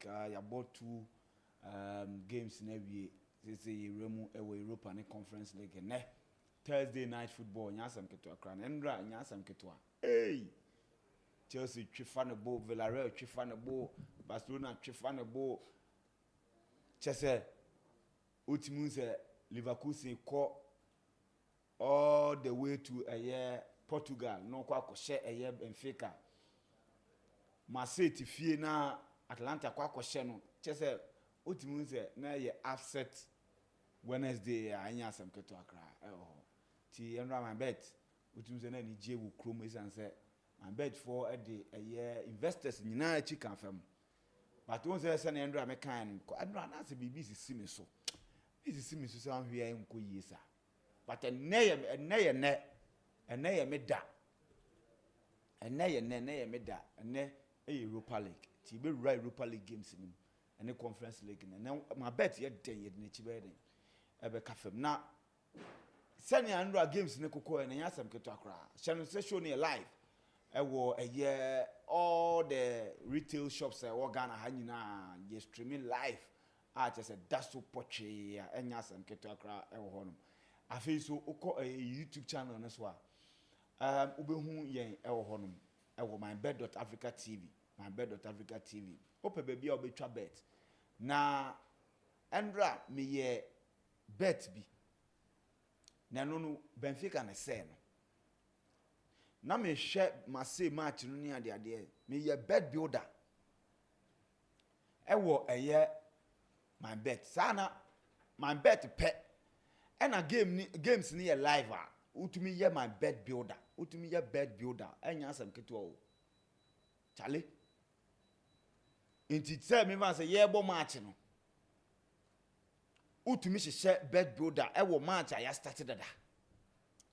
MYBET.AFRICA ya bought two games in every say Europa ne Conference League ne Thursday night football nyasam keto akra ndra nyasam keto hey Chelsea twifa ne bo Villarreal twifa ne bo Barcelona twifa ne bo chese ultimu se Leverkusen ko all the way to Portugal no kwa akoshe Benfica Marseille tifie na Atlanta kwa akoshe no chese ultimu se na offset Wednesday anya asem keto akra ti enra MYBET ultimu se na ni je wo krom esan se MYBET for investors nyina chi kan fam but won say na enra me kan ko enra na se bibi sisi me so sisi me so san hwe enko yesa but enne ye me da enne Europa League ti be Europa League games ni ene Conference League na MYBET ye den ye na chi be den ebe ka fam na sani enra games ne kokko ene yasam keto akra channel session ni live all the retail shops Ghana ha nyina ye streaming live just that's so poche enya sam keto akra hono afi so uko YouTube channel na so ubehu yen hono MYBET.AFRICA TV MYBET.AFRICA TV ope baby obetwa bet na endra me ye bet bi na no Benfica na se no na me hwe Marseille match no ni ade me ye bet builder MYBET sana MYBET pe na games ni ye live utumi ye MYBET builder utumi ye bet builder enya asem keto o chale inti tell me van say ye bo match no utumi hye bet builder match ya started da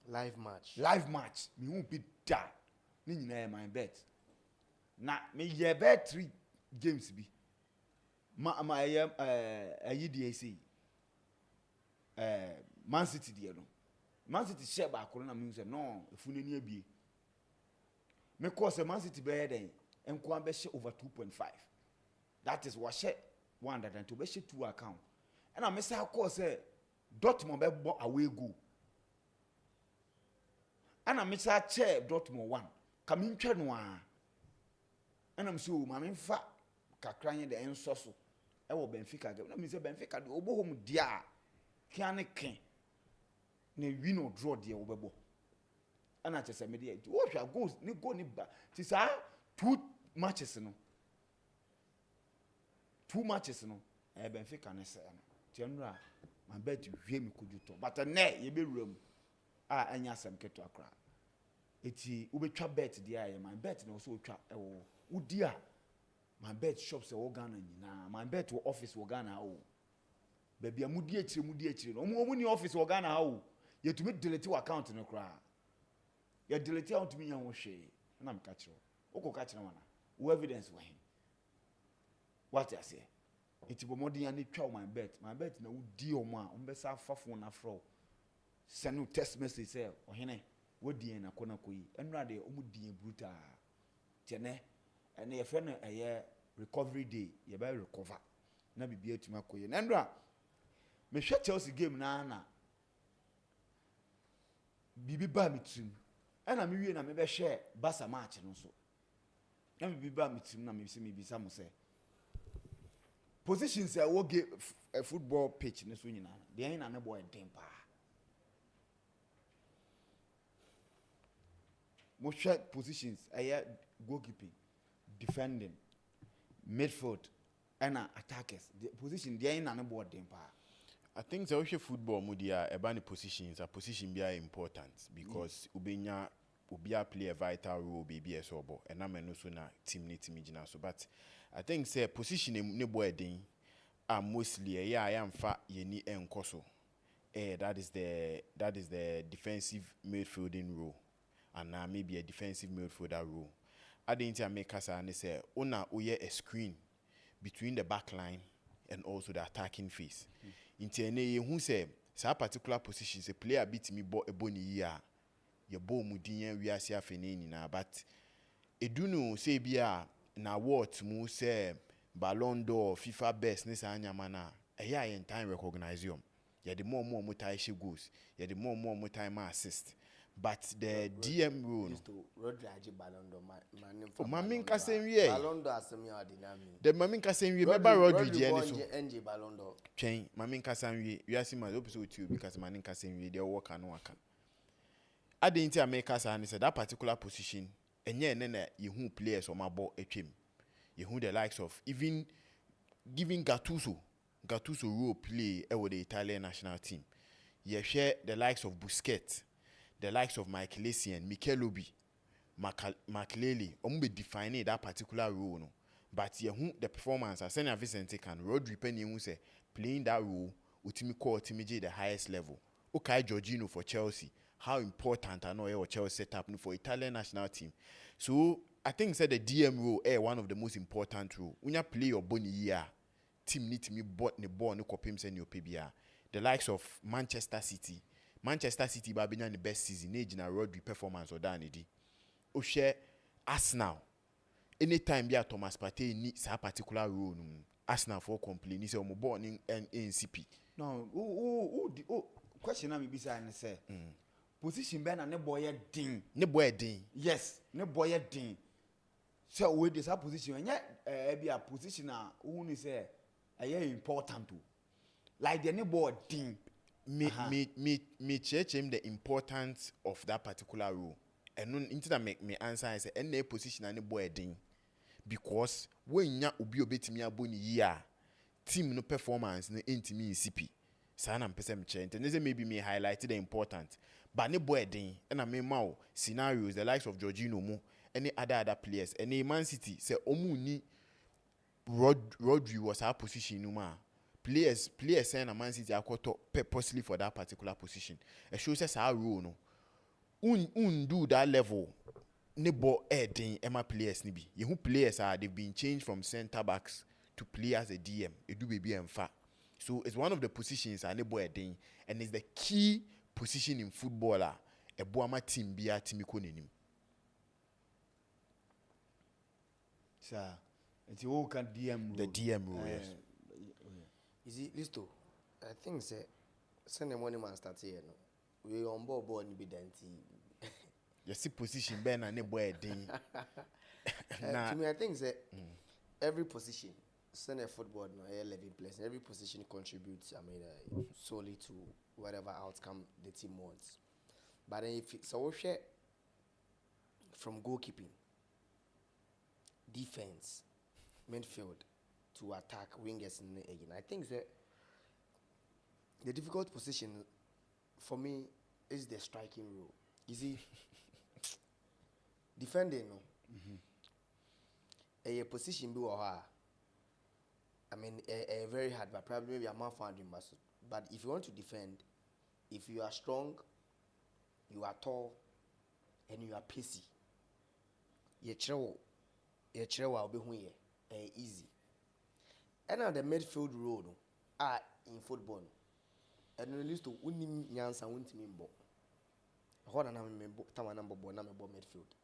live match me hu bi da ni nyina MYBET na me ye bet 3 games bi ma DAC Man City die no Man City share ba akoro na me say no efunu ni abie me cause Man City be den enko be share over 2.5 that is what share 102 be share 2 account and I me say cause Dortmund be bo away goal ana me say chair Dortmund 1 kame ntwa no a ana me so ma me mfa kakra nye de enso so wo Benfica game na me say Benfica de obo hom dia kian ne ken na win or draw de wo bebo ana chese me de wo hwa goals ni go ni ba ti sa 2 matches no Benfica ne se no ti enra MYBET hwe me kojuto but ne ye be wuram anya asem keto akra eti ubetwa bet dia ye MYBET na so twa udi a MYBET shops Ghana nyina MYBET office Ghana o baby amudi akire no omu ni office Ghana o yetumi delete account no kra ya delete account mi nya ho hwe na me ka kire o ka kire wana wo evidence wo hin what I say eti bomodi ani twa MYBET na udi omu a ombesa afafo na fro send no text message say ohene wodi na kona koyi enra de omudi brutal tene ene ye friend recovery day ye ba recover na bibia tuma koyi na enra me hwe Chelsea game na bibi ba mitrim ena me wie na me be hwe Barca match no so na bibi ba mitrim na me se me bisa mo se positions wo football pitch ne so nyina de na ne boy den pa most positions goalkeeping, defending, midfield, and attackers. The position they ain't on board them. I think the Osha football mudia ebani positions a position be important because ubenya play a vital role baby as obo and I'm no so na team jina so but I think say position ne boy den are mostly I am fa yeni enkoso. That is the defensive midfielding role. And maybe a defensive midfielder role. I didn't make us say, "Ona oye a screen between the back line and also the attacking phase." In TNA, who say, "Sa particular positions a player beat me a bony year, your bo mudian we are seeing na." But a do no say bia na what mu say Ballon d'Or, FIFA best, ne sa nyamana. Eya in time recognize you. Yeah, the more time she goes. Yeah, the more time assist. But the DM rule. Used to Rodri Ballon d'Or, man. Oh, Mamin Kasem Ballon d'Or asemi adinami. the Mamin Kasem remember Rodri Rodri NG Ballon d'Or. Chain, Mamin Kasem we are seeing my episode too because Mamin Kasem they work and work. I didn't make us and said that particular position and yeah, then you who players on my ball a team. You who the likes of even giving Gattuso role play with the Italian national team. You share the likes of Busquets, the likes of Michael Essien, Mikel Obi, Makelele, be defining that particular role. No? But you who the performance as Senior Vicente can Rodri Penny who say playing that role ultimately call ultimately the highest level. Okay, Jorginho for Chelsea. How important I know your Chelsea setup for Italian national team. So I think the DM role is one of the most important role. When you play your bony year, team need to me bought the ball no copy send your PBR. The likes of Manchester City Babina the best season age na Rodri performance or danidi. O share Arsenal. Anytime be a Thomas Partey needs a particular role, Arsenal for complain. He say I'm born in NCP. No, question na me be say position ben na ne boy din. Yes, ne boy din. So we this position nya be a position na who ni say important to. Like the ne boy din. Me church him the importance of that particular role. And no into that make me answer I say any position any boy din. Because when nya obi obetimi aboni year team no performance no intimi CP. Sana mpese mchente. Neze maybe me highlighted the important. But ne boy din and I mean mau scenarios the likes of Jorginho mo any other players any Man City say omu ni Rodri was our position no ma. Players saying a Man City are caught purposely for that particular position. It shows us our role no. Do that level. Nebo din Emma players nibi. You who players are they've been changed from centre backs to play as a DM. It do baby and fat. So it's one of the positions and nebo din and it's the key position in footballer. A boama team be a team ikonenim. Sir, it's all can DM rule. The DM rule, yes. You see, Listo, I think send the money man start here. No, we on board ni be denti. You see position ben and nebo din. To me, I think every position, send a football no 11 players. Every position contributes. I mean, solely to whatever outcome the team wants. But then if it's so share from goalkeeping, defense, midfield to attack wingers in the again. I think that the difficult position for me is the striking role. You see, defending no. A position be I mean, a very hard, but probably maybe a man found in muscle. But if you want to defend, if you are strong, you are tall, and you are pacey, you will be easy. And now the midfield role are in football. And at least to win nyansa win team bo. Hold on, I'm a number one, I'm a midfield.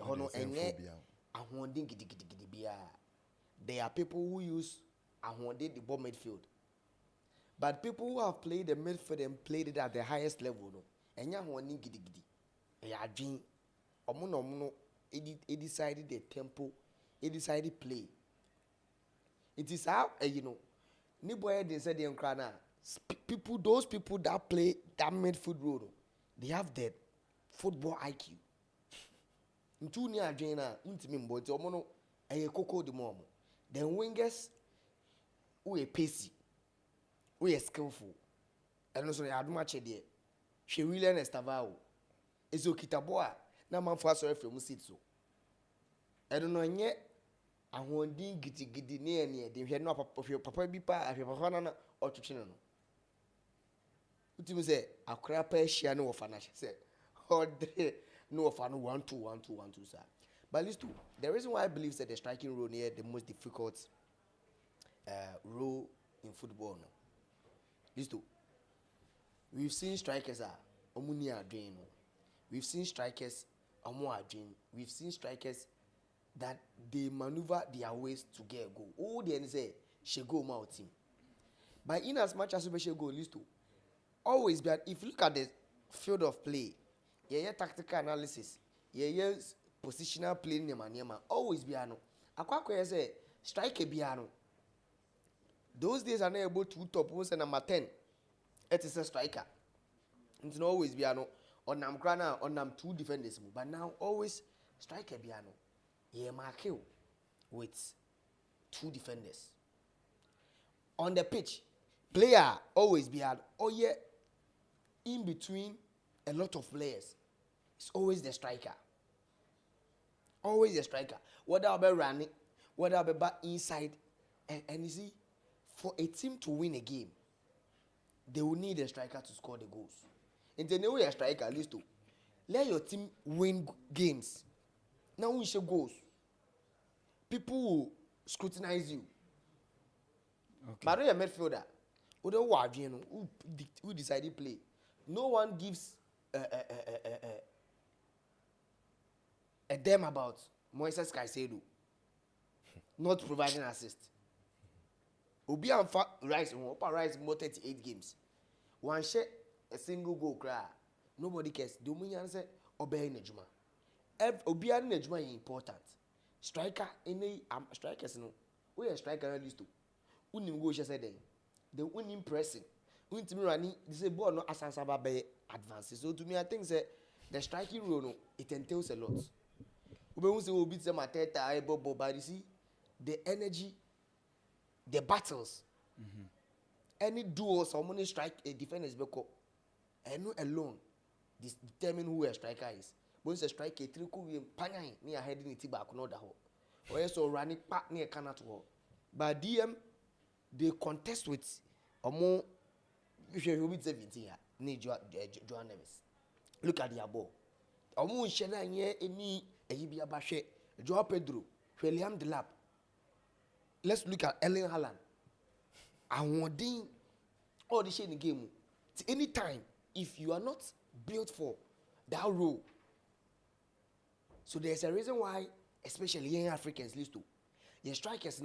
Hold on, and I want there are people who use I want the ball midfield. But people who have played the midfield and played it at the highest level, no, and ya want gidi. Ya dream. Omuno, it decided the tempo, it decided play. It is how ni boy they said them crana. Those people that play that midfield role, they have the football IQ. Ntu ni adwen na ntimi mboti omo no koko de mo. Then wingers who are pacey, who are skillful. And also they aduma che de. She William Estavao. Ezo kitaboa na manfo asore from sit so. I don't know nye ahondin gidi ne de hwe no papa bi pa ahwe papa na otwetwe no. Utimi say akra pa hia no wofa na say odre no wofa no 1-2 sir. But listen, the reason why I believe that the striking role near the most difficult role in football no. Listen, we've seen strikers omuni adwen no. We've seen strikers omo adwen. We've seen strikers that they maneuver their ways to get a goal. All the end say she go my team. But in as much as we should go list to always be if you look at the field of play, yeah, tactical analysis, yeah, positional play nema always be ano. Akwa say strike be ano. Those days are not able to top ones and number 10. It is a striker. It's not always be ano on nam krana on nam 2 defenders, but now always striker be ano. Yeah, mark you with 2 defenders. On the pitch, player always be an in between a lot of players. It's always the striker. Always the striker. Whether about running, whether about inside, and you see, for a team to win a game, they will need a striker to score the goals. And then way a striker, at least to let your team win games. Now we show goals. People will scrutinize you. Okay. But you're a midfielder. Who decided to play? No one gives a damn about Moises Caicedo not providing assist. Obi and Rice more 38 games. One share a single goal cry. Nobody cares. The only answer obey Nejuma. Obi and Nejuma is important. Striker any strikers no. We are striker at least two. Unim go said then. The unim pressing. Unim running. This is ball no asansaba by advances. So to me, I think that the striking role no, it entails a lot. We will say we beat them at Bobo, but you see the energy, the battles. Any duo, someone strike a defender's beko, and no alone. This determine who a striker is. Once a strike a trick we panyai near heading it back no da ho. Or so running back near cannot ho. But DM they contest with or more if you beat 17 need Joan Neves. Look at the ball. Omo shena nye any Ehibia Bashe, Joao Pedro, William Delap. Let's look at Erling Haaland. And one thing, all the shit in the game. Any time, if you are not built for that role, so there's a reason why, especially young Africans, list to your strikers,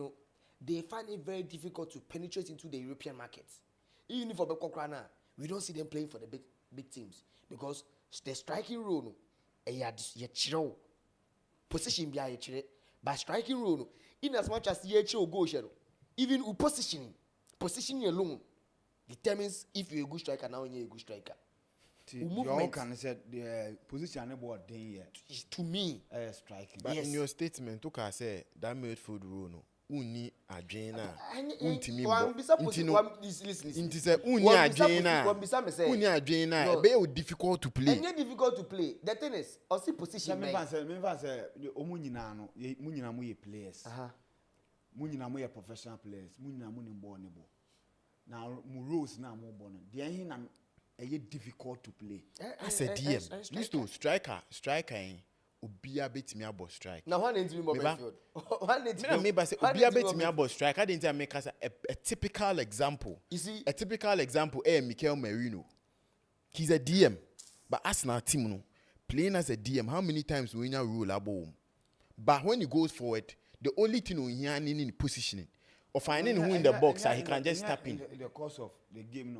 they find it very difficult to penetrate into the European markets. Even for Bekokrana, we don't see them playing for the big teams because the striking role, position be a but striking role, in as much as the go even positioning alone determines if you're a good striker now you're a good striker. You can say the position about day to me striking. But yes. In your statement, you can say that midfield role no. Uni adwena untimi uni adwena be difficult to play. And difficult to play. The thing is, also position. Me say omu nyina no, mu nyina mo ye players. Mu nyina mo ye professional players. Mu nyina mo ne ball ne bo. Now mu roles na mo bo no. The hin na e difficult to play. As a DM, used to striker Obia betimi abo strike. Now one into me midfield. One into me say Obia betimi abo strike. I didn't make us a typical example. You see, a typical example Mikel Merino. He's a DM, but Arsenal team no playing as a DM. How many times we now rule about? But when he goes forward, the only thing we hear in positioning or finding who in the box he can just tap in. The course of the game no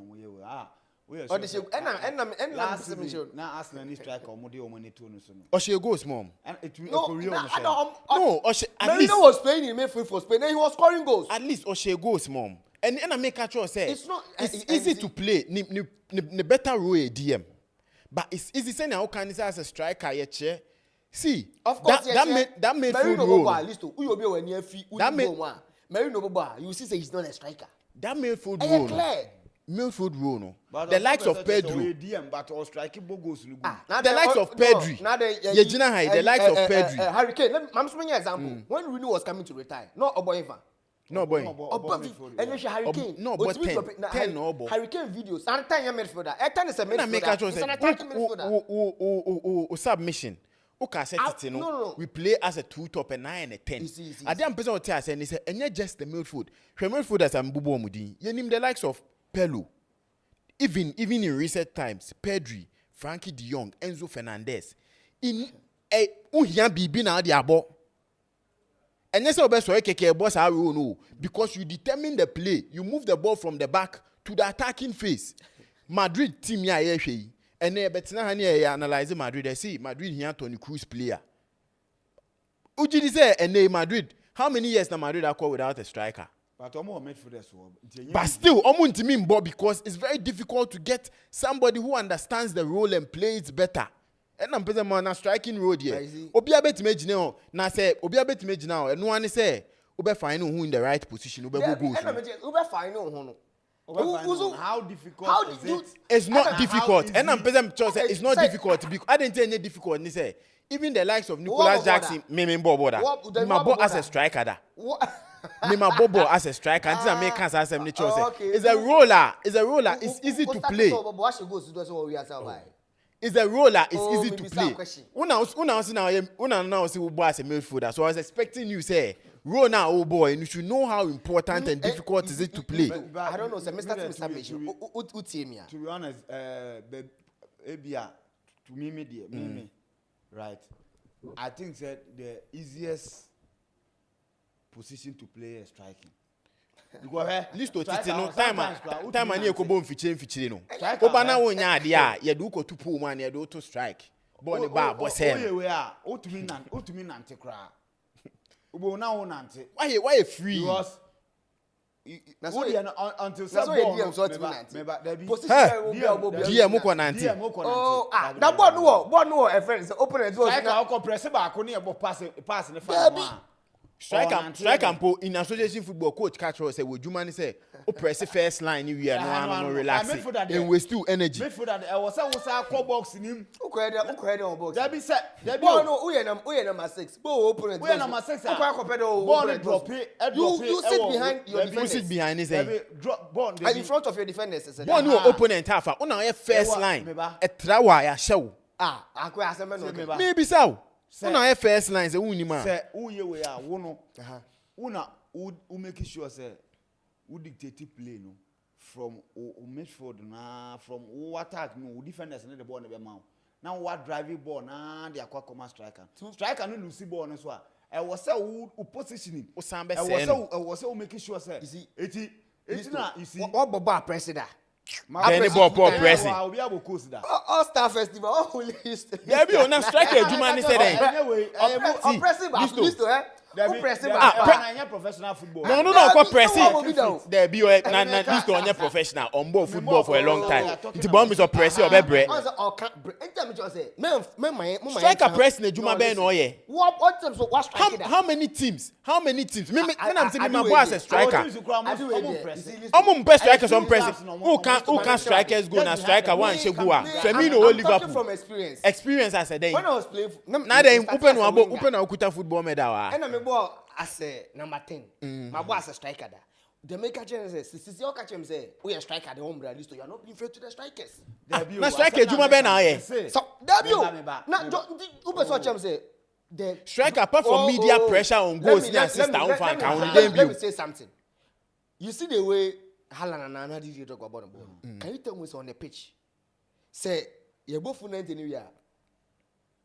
we or the show and last season now Arsenal need strike or money to no so or she goes mom and it will no or she at least was playing in midfield for Spain and he was scoring goals at least or she goes mom and I make a choice say it's easy to play the better role a DM but it's easy saying how can this as a striker yet see of course that made full role at least who be when that made Merino you see say he's not a striker that made full role midfield role no but the likes of Pedro but or striking goals no the likes of Pedri Yejina high the likes of Pedri Harry Kane I'm showing you an example when Rooney was coming to retire not Oboyeva no boy and you Harry Kane no but 10 no boy Harry Kane videos and time midfielder Ethan is a midfielder it's an attacking midfielder submission okay set it no we play as a 2 top and 9 and a 10 I don't person tell us and say and just the midfield midfielders am bubo mudin you name the likes of Pelu, even in recent times, Pedri, Frankie De Jong, Enzo Fernandez, in a uhian bibi na di abo. And yes, keke boss how you know because you determine the play. You move the ball from the back to the attacking phase. Madrid team ya yehwe. And betina hani analyze Madrid. I see Madrid here Toni Kroos player. Uji say and Madrid. How many years na Madrid are without a striker? But still, because it's very difficult to get somebody who understands the role and plays better. And I'm present on a striking road here. Obia bet imagine now. Na say Obia bet imagine now. And no one say Ube find who in the right position. Ube go goals. Ube find who. How difficult is it? It's not difficult. And I'm present it's not difficult because I didn't say any difficult. Ni say even the likes of Nicolas Jackson, me border. My boy as a striker da. Me my bobo as a striker. Until I make cancer as a It's a roller. It's a roller. It's easy to play. It's a roller. It's easy to play. Una now see Ubo as a midfielder. So I was expecting you say, roll now, oh boy, and you should know how important and difficult is it to play. I don't know, sir. Mr. To be honest, Ebia, to me, right? I think that the easiest position to play is striking. List to no time ani ekobo mfichire no. Oba na wonya ade a ye do ko tupu man ye do to strike. Ball ne ba bo sem. We are otumi nante kra. Obo na wo nante. Why free? Because that's why until some ball DM ko nante. Oh, that ball no a friend so open it. Strike a ko press ba ko ne e pass ne fa. Strike and po in association football coach catch us say Wojuma ni say o press first line we are no relax and waste too energy. Midfielder I was call box in him. Who create on box. There be say there be no we number 6. Ball open. We number 6. Ball drop it. You sit behind your defenders. You sit behind is say drop ball in front of your defenders. Ball no opponent half. Una first line. E trawa ya show. Akwa asem no. Maybe so. Una first line say wuni ma. Say uye we a wo no. Una u make sure say u dictate play no from midfield na from attack no defenders na the ball na be ma. Now what driving ball na the akwa command striker. Striker no lose ball no so a. I was say u positioning. O sambe say was say u make sure say. You see eti na you see. What ball president? Any ball pressing. All Star Festival, all police. There be on striker Juma ni say then. Anyway, pressing back. Who pressing back? Professional football. No, pressing. There be na this to on professional on board football for a long time. The bomb is pressing or bebre. Striker pressing Juma Ben oye. What teams what striker? How many teams? Me I'm saying my boy as a striker. I'm best strikers on pressing. Who can strikers go na striker one Shegua. Firmino or Liverpool. From experience. Experience as a day. When I was playing now they open ukuta football medal. And I'm as a number 10. My boy as a striker. The maker says, "Since you catch him say, we are striker the home brand list. You are not being fair to the strikers." Na striker Juma Ben aye. So debut. Na Uber so cham say the striker apart from media pressure on goals and assist on fan count debut. Let me say something. You see the way Haaland and Nana DJ talk about the ball. Can you tell me what's on the pitch? Say you both for 90 years.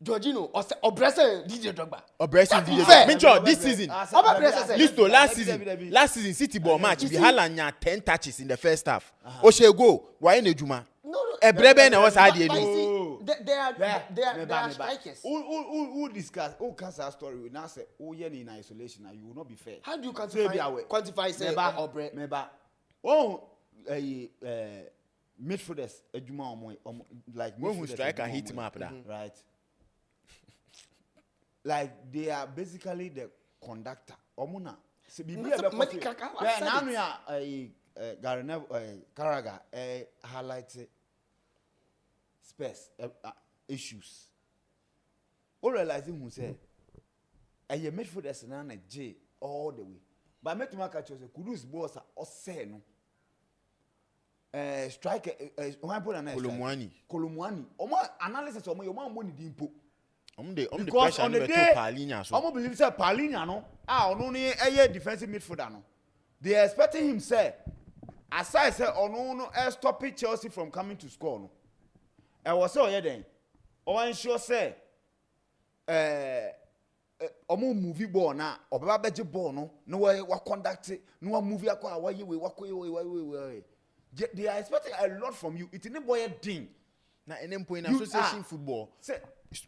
Jorginho or Bresson DJ Drogba. Or Bresson DJ. Mincho this season. Listo last season City ball match we Haaland had 10 touches in the first half. Oshego why na Juma. No. Ebrebe na was hard dey do. They are strikers. Who discuss who cast our story we now say oh yeah in isolation and you will not be fair. How do you quantify say or bread? Midfielders Ejuma like when who striker hit him up that. Right. Like they are basically the conductor. Omuna. So Carragher highlights space issues. All realizing who say a midfielders na J all the way. But make to catch us Kudus boss or say no. Striker Kolomwani. Omo analysis omo your man money dimpo. Because on the day, I believe say Paulinho no. Only a defensive midfielder no. They expecting him say, aside say no stop Chelsea from coming to score no. I was so then. Or ensure say, omo movie ball na obeba beje ball no wa conduct no wa movie akwa wa yewe wa koye they are expecting a lot from you. It in boy thing na ene point in association football say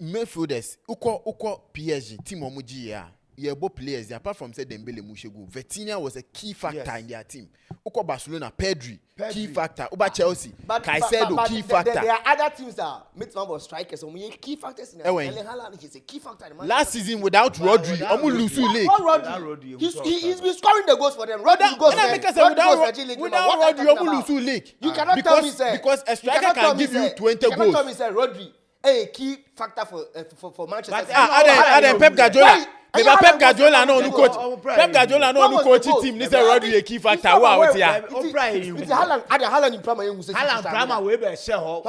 midfielders uko PSG team omuji ya yebo players apart from say Dembele Mushegu Vitinha was a key factor in their team. Uko Barcelona Pedri key factor. Uba Chelsea Caicedo key factor. There are other teams that midfield was strikers. So we key factors in Haaland is a key factor. Last season without Rodri, Omu Lusu League. Rodri, he's been scoring the goals for them. Rodri goes without Rodri, Omu Lusu League. You cannot tell me say because a striker can give you 20 goals. You cannot tell me say Rodri a key factor for Manchester City. Are Pep Guardiola. Pep Guardiola no coach. Pep Guardiola no coach team. This is Rodri a key factor. Wow, here. It's Haaland in Prima. Haaland Prima we be share ho.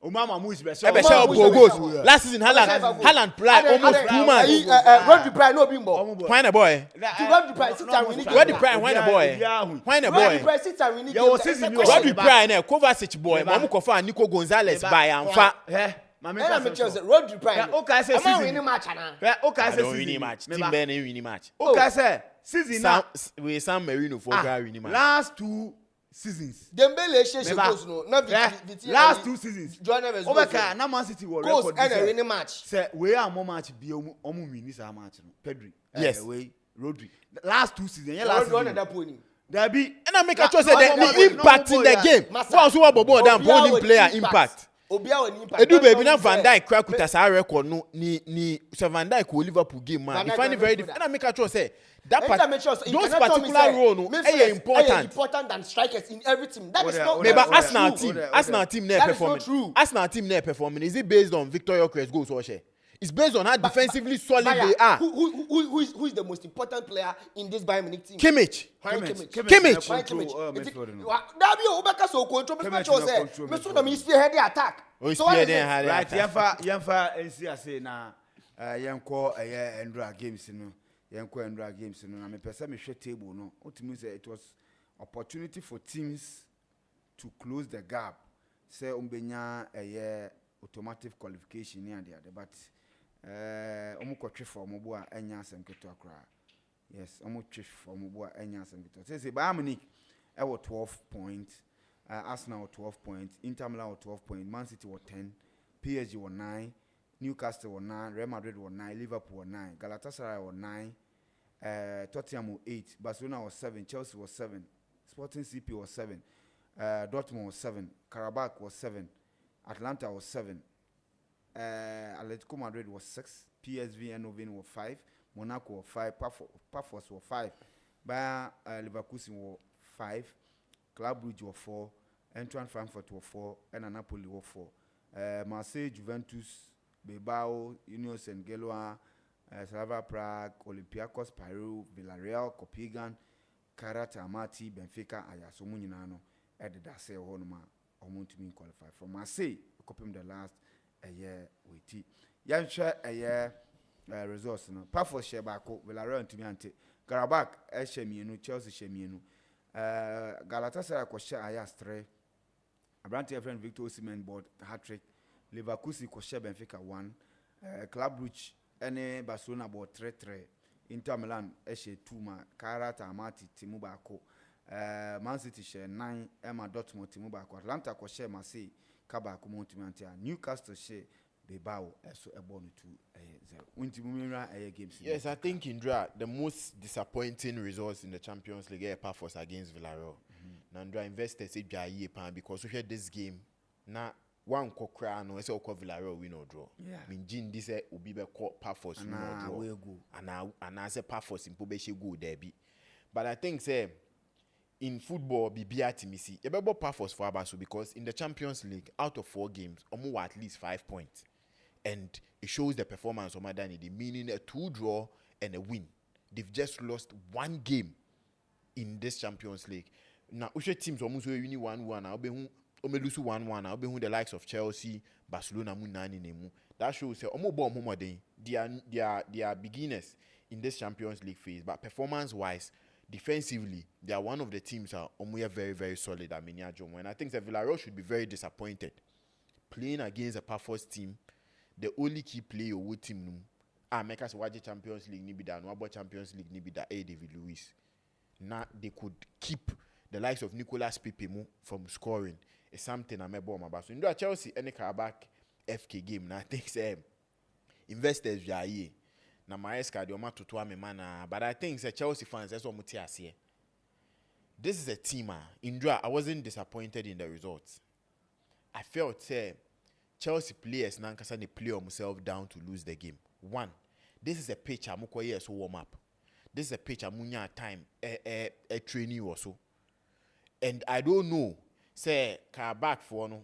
Omama mu is be share. Be share goals. Last season Haaland play almost 2 months. Rodri Prime no bimbo. Why the boy? Rodri Prime sit and win. Rodri Prime why the boy? Why the boy? Rodri Prime sit and win. Rodri Prime na Kovacic boy. Mamu kofa Nico Gonzalez by amfa. Rodri Prime. Okay, say season. Winning match na. Okay, say winning match. Team Ben winning match. Okay, say season now. We San Marino for winning match. Last 2 seasons. Dembele she goes no. Last 2 seasons. Obeka na Man City will record this. And winning match. Say we are more match be omu win this match no. Pedri. Yes. We Rodri. Last 2 seasons. Yeah, last season. There be and I make a choice say the impact in the game. Once we bobo down bowling player impact. Edu baby na Van Dijk crack with us record no ni Van Dijk will Liverpool game man. You find it very difficult. And I make a choice say that those particular role no is important than strikers in every team. That is not maybe Arsenal team never performing. Arsenal team never performing. Is it based on Victor Gyökeres goals or share? It's based on how defensively solid they are. Who is the most important player in this Bayern Munich team? Kimmich. Kimmich. Dabi Obaka so control. Mr. Say, spearhead the attack. So right, Yemfa NC say na Yenko Endra games no. Yenko Endra games no. Na me pesa me hwe table no. Ultimately say it was opportunity for teams to close the gap. Say umbenya automatic qualification near there, but omukotwe for omubo a enya asemketo akra. Yes, omutwe for omubo a enya asemketo. Say Bayern Munich 12 points, Arsenal 12 points, Inter Milan 12 points, Man City 10, PSG 9, Newcastle 9, Real Madrid 9, Liverpool 9, Galatasaray 9, Tottenham 8, Barcelona 7, Chelsea 7, Sporting CP 7, Dortmund 7, Karabakh 7, Atlanta 7. Atletico Madrid 6, PSV Eindhoven 5, Monaco 5, Pafos 5, Bayer Leverkusen 5, Club Brugge 4, Eintracht Frankfurt 4, and Napoli 4. Marseille, Juventus, Bilbao, Union Saint-Gilloise, Slavia Prague, Olympiacos, Peru, Villarreal, Copenhagen, Karat Almaty, Benfica, Ajax. Omunyinano at the Dase Honoma, Omuntumi qualify from Marseille. Copim the last a year with Yan share a year resource. No, Pafos share back, Villarreal to me ante. Karabakh, Shemienu, Chelsea Shemienu. Galatasaray Kosher Ajax 3. Abrante friend Victor Osimhen board hat-trick. Leverkusen Kosher Benfica 1. Club Brugge and Barcelona board 3-3. Inter Milan Eshe 2 ma. Karat Almaty Timu Bako. Man City share 9. Emma Dortmund Timu Bako. Atlanta Kosher Marseille. Kaba Kumontimantia. Newcastle share Bilbao so a born to 0. Games. Yes, I think Indra the most disappointing results in the Champions League was against Villarreal. Nandra investors say because we had this game na one kokra no say okọ Villarreal win or draw. Minjin this obi be call Pafos win or draw. And I say Pafos in Pobeshe go there be. But I think say in football, BBR Timisi, you better Pafos for Abasu because in the Champions League, out of 4 games, almost at least 5 points. And it shows the performance of Madani, meaning a 2 draw and a win. They've just lost 1 game in this Champions League. Now, Ushe teams almost win 1-1. I'll be lose 1-1. I'll be the likes of Chelsea, Barcelona, Munani, Nemu. That shows they are beginners in this Champions League phase. But performance-wise, defensively, they are one of the teams are very, very solid at Miniajomo. And I think that Villarreal should be very disappointed. Playing against a Pafos team, the only key player with team make us watch Champions League ni bida, no about Champions League ni bida, David Luiz. Now they could keep the likes of Nicolas Pepe from scoring. It's something I'm about my back. So in Chelsea any car back FK game now I think say investors are here. Na Maresca the oma to me man, but I think say Chelsea fans that's what muti here. This is a team. Indra, I wasn't disappointed in the results. I felt say Chelsea players nankasa they play themselves down to lose the game. One, this is a pitch amuko yes warm up. This is a pitch amunya time a trainee or so. And I don't know, say car back for no.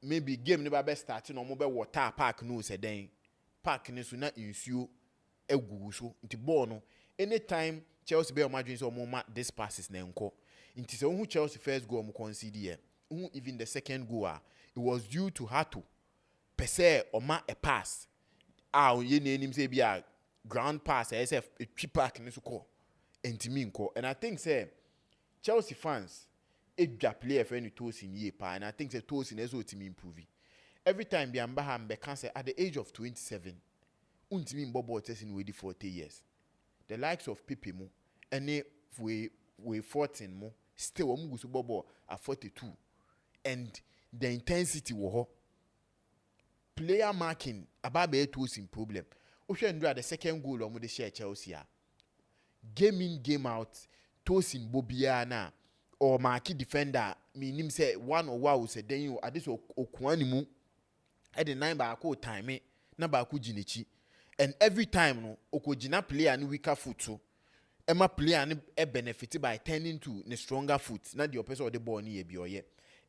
Maybe game never best starting or mobile water park no say then park ne so na insuo egugu so nti ball no anytime Chelsea be imagine so mo this passes na enko nti se who Chelsea first goal mo concede here who even the second goal it was due to Hato per se oma a pass ye na enim say bia ground pass SF a trip park ne so ko enti mi nko and I think say Chelsea fans edwa player for any Tosin ye pa and I think say Tosin is what team improve every time bi amba ha mbe can say at the age of 27 untimi mbobo testing we 40 years the likes of Pepe mo any we 14 mo still omu gusu bobo at 42 and the intensity wo ho player marking ababe Tosin problem ohwe ndra the second goal omu de share Chelsea game in game out Tosin bobia na or marquee defender meaning say one or wow say then you at this okuani mu at the 9 ba ko time na ba ko ginichi and every time no okojina player ni weaker foot so Emma player ni benefit by turning to the stronger foot na the person of the ball ni e bi oye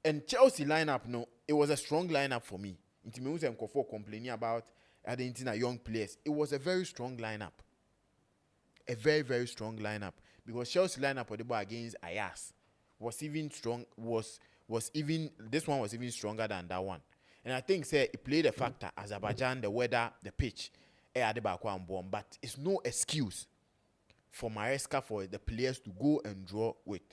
and Chelsea lineup no it was a strong lineup for me inti me use for complaining about Argentina young players it was a very strong lineup a very very strong lineup because Chelsea lineup of the ball against Ajax was even strong was even this one was even stronger than that one and I think say it played a factor Azerbaijan the weather the pitch but it's no excuse for Maresca for the players to go and draw with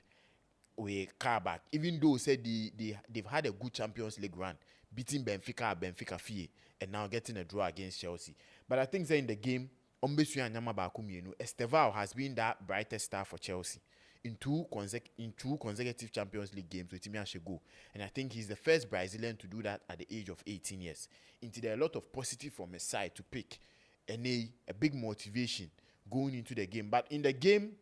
Karabakh even though said they've had a good Champions League run beating Benfica fee and now getting a draw against Chelsea but I think say in the game Estevao has been that brightest star for Chelsea in two consecutive Champions League games with Timi go. And I think he's the first Brazilian to do that at the age of 18 years. Into there are a lot of positive from his side to pick and a big motivation going into the game. But in the game,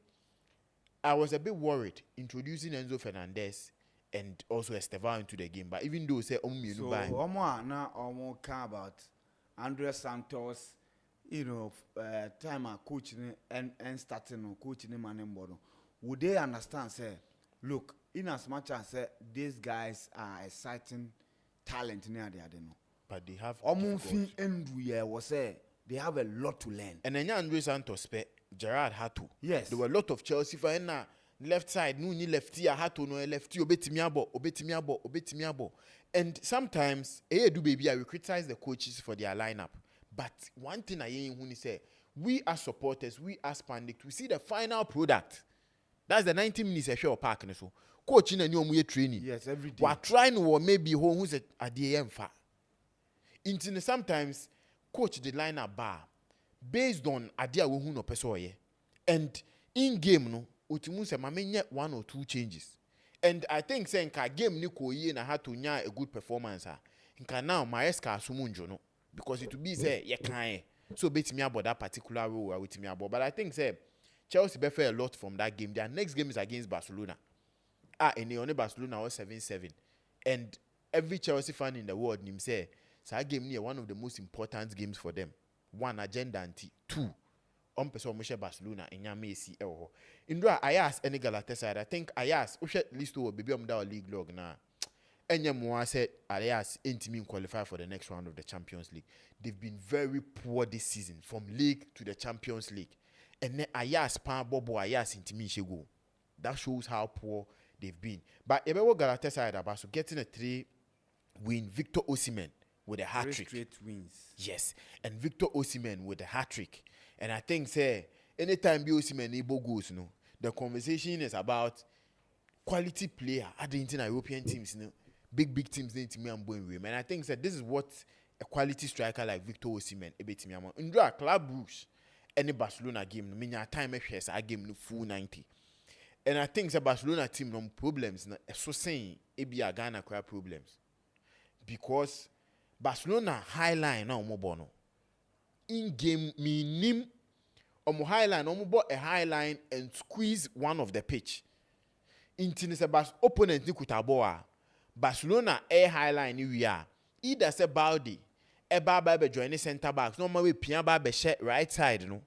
I was a bit worried introducing Enzo Fernandez and also Estevao into the game. But even though say Omo care about Andres Santos, time coaching and starting coaching man board. Would they understand? Say, look, in as much as say these guys are exciting talent near the know. But they have they have a lot to learn. And then Andre Santos Gerard Hato. Yes. There were a lot of Chelsea fans na left side, no ni lefty Hato no lefty obetimiabo. And sometimes do baby I will criticize the coaches for their lineup. But one thing I hear when he say we as supporters, we as pundits, we see the final product. That's the 90 minutes a show park so. Coach in a new training. Yes, every day. We're trying or maybe who's at the AM fa. Into sometimes coach the lineup bar based on idea who no person and in game no utimu se mamenye 1 or 2 changes and I think saying ka game ni ko ye na had to nya a good performance nka now Maresca asumunjo no because it will be say ye kan so betimi about that particular role with me about but I think say Chelsea benefit a lot from that game. Their next game is against Barcelona and the only Barcelona was 7-7 and every Chelsea fan in the world nim say that game near one of the most important games for them. One, agenda and 2, person Michel Barcelona and Yamesi Elho. Indra Ayas any Galatasaray. I think Ayas at least to baby that league log now. And Yamua said Ayas ain't qualify for the next round of the Champions League. They've been very poor this season from league to the Champions League. And then Ayas pan Bobo Ayas into me go. That shows how poor they've been. But Ebewo Galatasaray about so getting a 3-win Victor Osimhen with a hat trick. 3 straight wins. Yes, and Victor Osimhen with a hat trick. And I think say anytime Osimhen able goes, the conversation is about quality player at the European teams, big teams need to me and going with. And I think that this is what a quality striker like Victor Osimhen ebetimi ama ndra Club Brugge any Barcelona game no menya time ehwes a game no full 90 and I think the Barcelona team no problems na so saying ebi a Ghana crowd problems because Barcelona high line na omo no in game minim omo high line omo bo a high line and squeeze one of the pitch intini se bas opponent ni kutabo a Barcelona air high line ni we are either say Balde e ba be join center backs no ma we pia ba be share right side no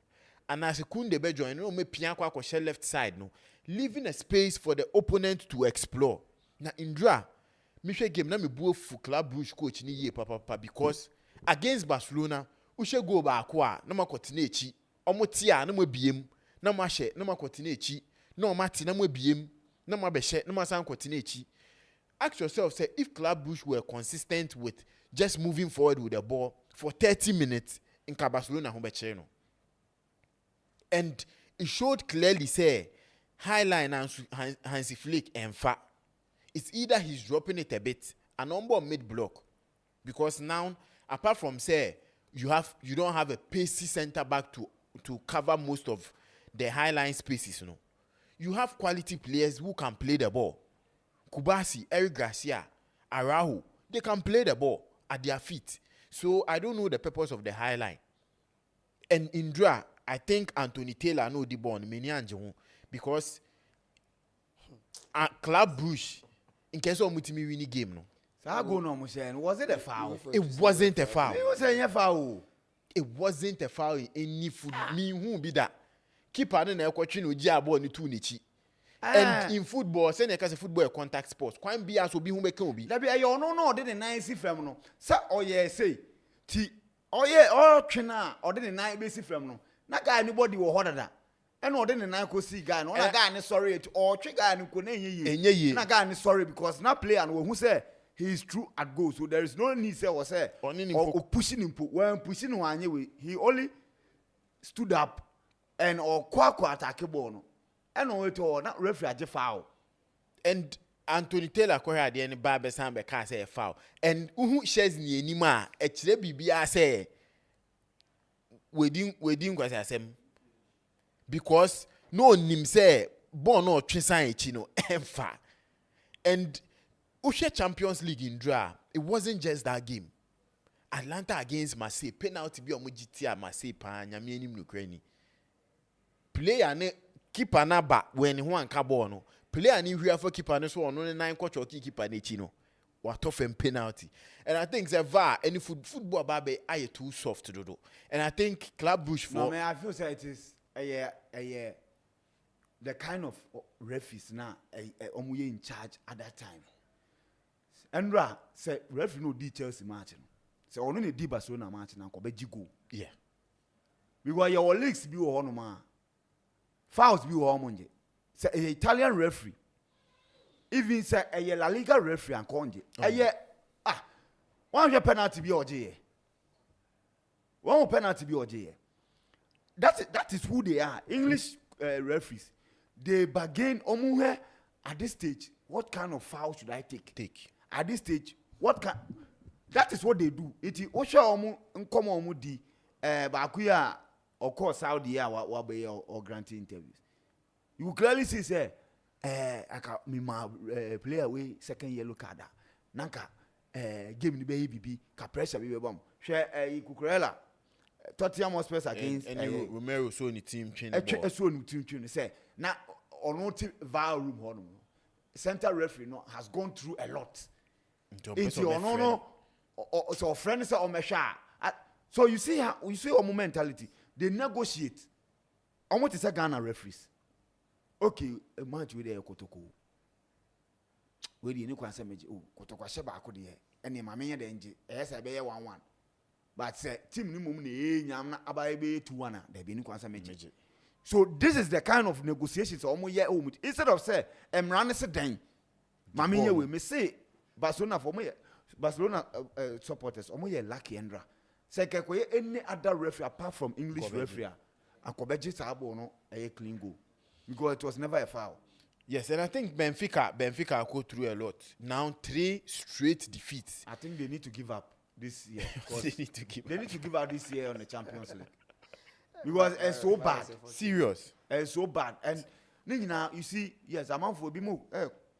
and as Kunde be join no me pia kwa share left side no leaving a space for the opponent to explore na indra me hwe game na me buo fu Club Brugge coach ni ye papa because against Barcelona uhwe go ba akwa na makotena echi omote a na mabiem na mahye na makotena echi na omate na mabiem na mabehye na masan kotena echi. Ask yourself, say, if Club Brugge were consistent with just moving forward with the ball for 30 minutes in Barcelona, and it showed clearly, say, Highline and Hansi Flick and Fa. It's either he's dropping it a bit, a number mid block, because now, apart from say, you don't have a pacey center back to cover most of the highline spaces, you know. You have quality players who can play the ball. Kubasi, Eric Garcia, Araujo, they can play the ball at their feet. So I don't know the purpose of the high line. And Indra, I think Anthony Taylor know the ball because Club Brugge, in case of Mutimi winning game, no. Was it a foul? It wasn't a foul. It was a foul. It wasn't a foul in any food. Me who be that? Keeper na ekotwe no gia ball ni tu nichi. And in football, say na kase football contact sports. Kwan bia so bi hu meka obi. Da bia yo no de the 9 si frem no. Sa oye say ti oye o twena o de the 9 be si frem no. Na guy anybody wo hodada. E na o de the 9 ko si guy no. Na guy ni sorry o twe guy ni ko na enye ye. Na guy ni sorry because na player no who say he is true at goal. So there is no need say was say or pushing him when pushing him anye we. He only stood up and or kwa attack ball no. And no it all not referee aje foul. And Anthony Taylor ko here dey ni ba be san be ka say foul. And who shares ni enima e kire bibia say wedding kwase asem because no nim say ball no twisan echi no emfa. And Ushe Champions League in draw, it wasn't just that game. Atlanta against Marseille, penalty be omo GT Marseille pa nyame anim no krani. Player ne keeper na ba when ho anka ball no. Player ni hwia for keeper no so ono ne 9 kwacho keeper na echi no. What of penalty. And I think the VAR any football babe aye too soft to do. And I think Club Brugge for no man, I feel say it is a the kind of referees now omo in charge at that time. Andra say referee no details match no. Say ono ne di Barcelona match na ko be jigo. Yeah. Because your leagues bi wo ho no ma. Fouls bi wo ho nje. Say Italian referee. Even say a La Liga referee and konje. One penalty bi oje. One penalty bi oje. That is who they are. English referees. They bargain omuhe at this stage. What kind of foul should I take? At this stage, that is what they do. It is Osha omu nkomo omu di bakuya of course Saudi wa be or granting interviews. You clearly see say aka me ma player we second yellow card. Nanka game ni be bibi ka pressure be bom. Hwe Cucurella Tottenham Hotspur against Romero so ni team train. So ni team train say na ono ti VAR room ho no. Center referee no has gone through a lot. It's your no so friends or mesha. So you see how our mentality. They negotiate. Almost is a Ghana referees. Okay, a match with the Kotoko. Where the new question Kotoko Sheba could hear. And my main danger, yes, I bear 1-1. But say team ni mumni nyamna abaye 2-1. They be new question. So this is the kind of negotiations almost year old. Instead of say run is a dang. Mami we may say Barcelona for me Barcelona supporters almost lucky Andra. Say any other referee apart from English referee and Kobeji Sabo no a clean goal. Because it was never a foul. Yes, and I think Benfica go through a lot. Now 3 straight defeats. I think they need to give up. this year. 'Cause They need to give they need to give out this year on the Champions League. Because it's so bad. serious. It's so bad. And now you see, yes, I'm out for a bit more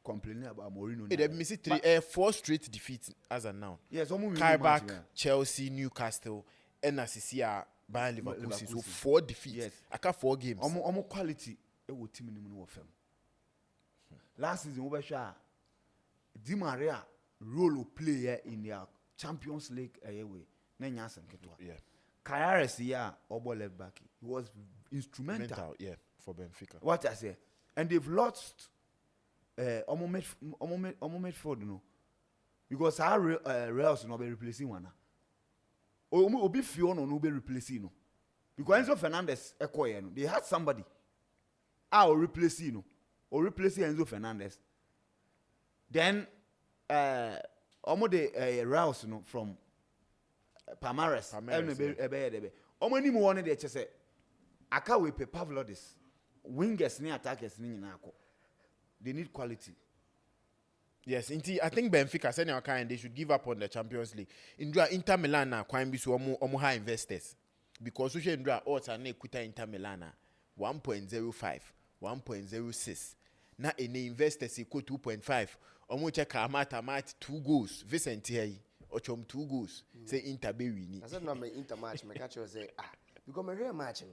complaining about Mourinho. They missed 4 straight defeats as of now. Yes, almost Karabakh, Chelsea, Newcastle, and Bayern Liverpool. So 4 defeats. Yes. I got 4 games. Almost quality. It will team in the film. Last season, we were Di Maria role of player in their Champions League away. Yeah. Karius here, Obo left back. He was instrumental. Yeah, for Benfica. What I say, and they've lost Omo midfield, you know, because our Reals no be replacing one. Obi Fiona no be replacing no, because Enzo Fernandez no, they had somebody. Or replace you know, or replace Enzo Fernandez. Then Omo the Reals you know from Palmares. Omo ni mo one dey say aka we pe Pavlodis. Wingers ni attackers ni nyina akọ. They need quality. Yes, I think Benfica said our kind they should give up on the Champions League. Inter Milan na kwan bi so omo high investors because so Indra odds are na equita Inter Milan 1.05, 1.06. Na any investors equal 2.5. Omo check Amat 2 goals. Vincent here ochom 2 goals. Say Inter be winning. I said no me Inter match me catch you say because me real match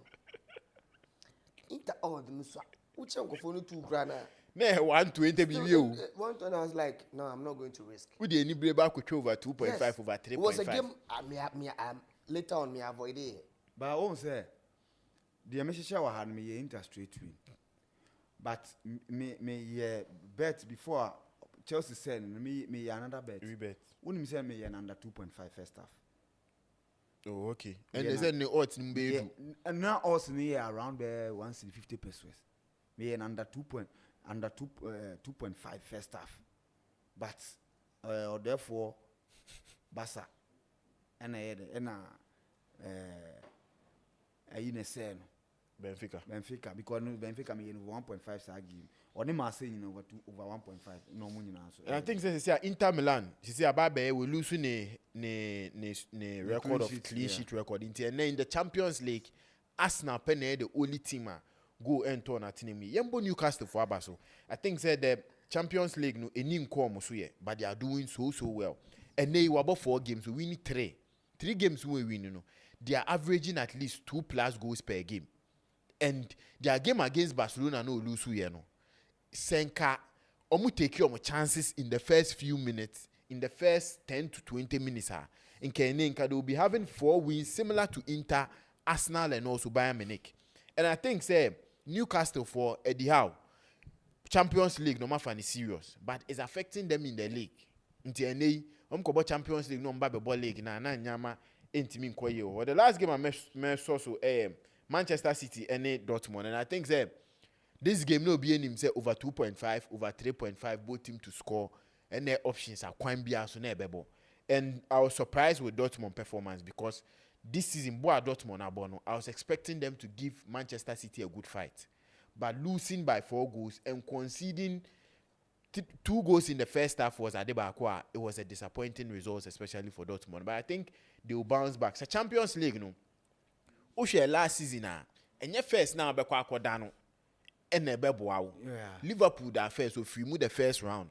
Inter all the so uche go for no 2 grana. Na 120 billion. One time I was like, no, I'm not going to risk. Would the any break back over 2.5 Yes. over 3.5? It was a game later on me avoid it. But I won't say the message I had me Inter straight win. But me bet before Chelsea said me another bet. We bet. When me say me under 2.5 first half. Oh, okay. And they said no odds in Bedu. And now also near around 150 pesos. Me under 2.5 first half. But therefore Barca and I say Benfica because Benfica me 1.5 sag game. Or they must say over 1.5 no money now. And I think say Inter Milan, she say Ababe will lose ne record of clean sheet record in the Champions League. Arsenal pen the only team go and turn at me. Yembo Newcastle for Abaso. I think say the Champions League no any come so yeah, but they are doing so well. And they were about 4 games, we win 3. 3 games we win, you know. They are averaging at least 2+ goals per game. And their game against Barcelona no lose you know. Senka omu take your chances in the first few minutes, in the first 10 to 20 minutes. In Kenenka, they will be having 4 wins similar to Inter, Arsenal, and also Bayern Munich. And I think say Newcastle for Eddie Howe, Champions League no matter is serious, but it's affecting them in the league. Until any Champions League no ball league na nyama intimi nkoye. Or the last game I saw so Manchester City and Dortmund, and I think say this game no be any say over 2.5, over 3.5 both team to score, and their options are quite big so nebebo. And I was surprised with Dortmund performance because this season boy Dortmund abono I was expecting them to give Manchester City a good fight, but losing by 4 goals and conceding 2 goals in the first half was Adebakwa. It was a disappointing result, especially for Dortmund. But I think they will bounce back. So Champions League no. Oshe last season and your first now be kwa dano and Liverpool that first so free the first round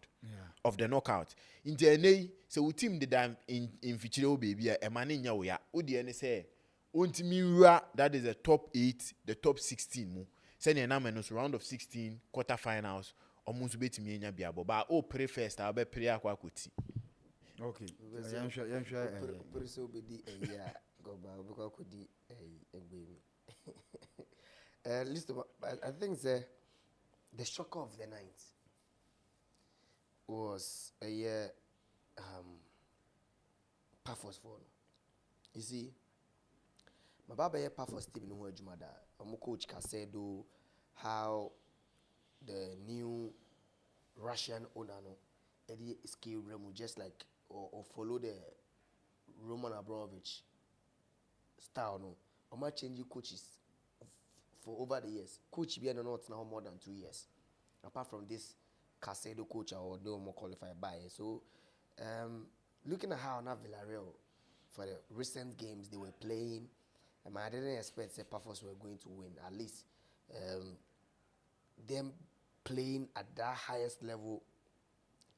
of the knockout. In the so we team the dam in Fichiro baby a man in ya Odi say that is the top 8, the top 16 mo. Send a number round of 16 quarterfinals almost bet me nya biabo but pray first I'll be pray akwa kuti. Okay. Pray so be di go ba because could di listen, I think the shock of the night was a year Paphos for. You see, my baba here Paphos team no Jumada. My coach Casedo, how the new Russian owner no Eddie scale Remu just like or follow the Roman Abramovich style no. Or might change coaches for over the years. Coach be not now more than 2 years. Apart from this Casedo coach or no more qualified by. So looking at how now Villarreal for the recent games they were playing. I didn't expect the Pafos were going to win. At least them playing at that highest level,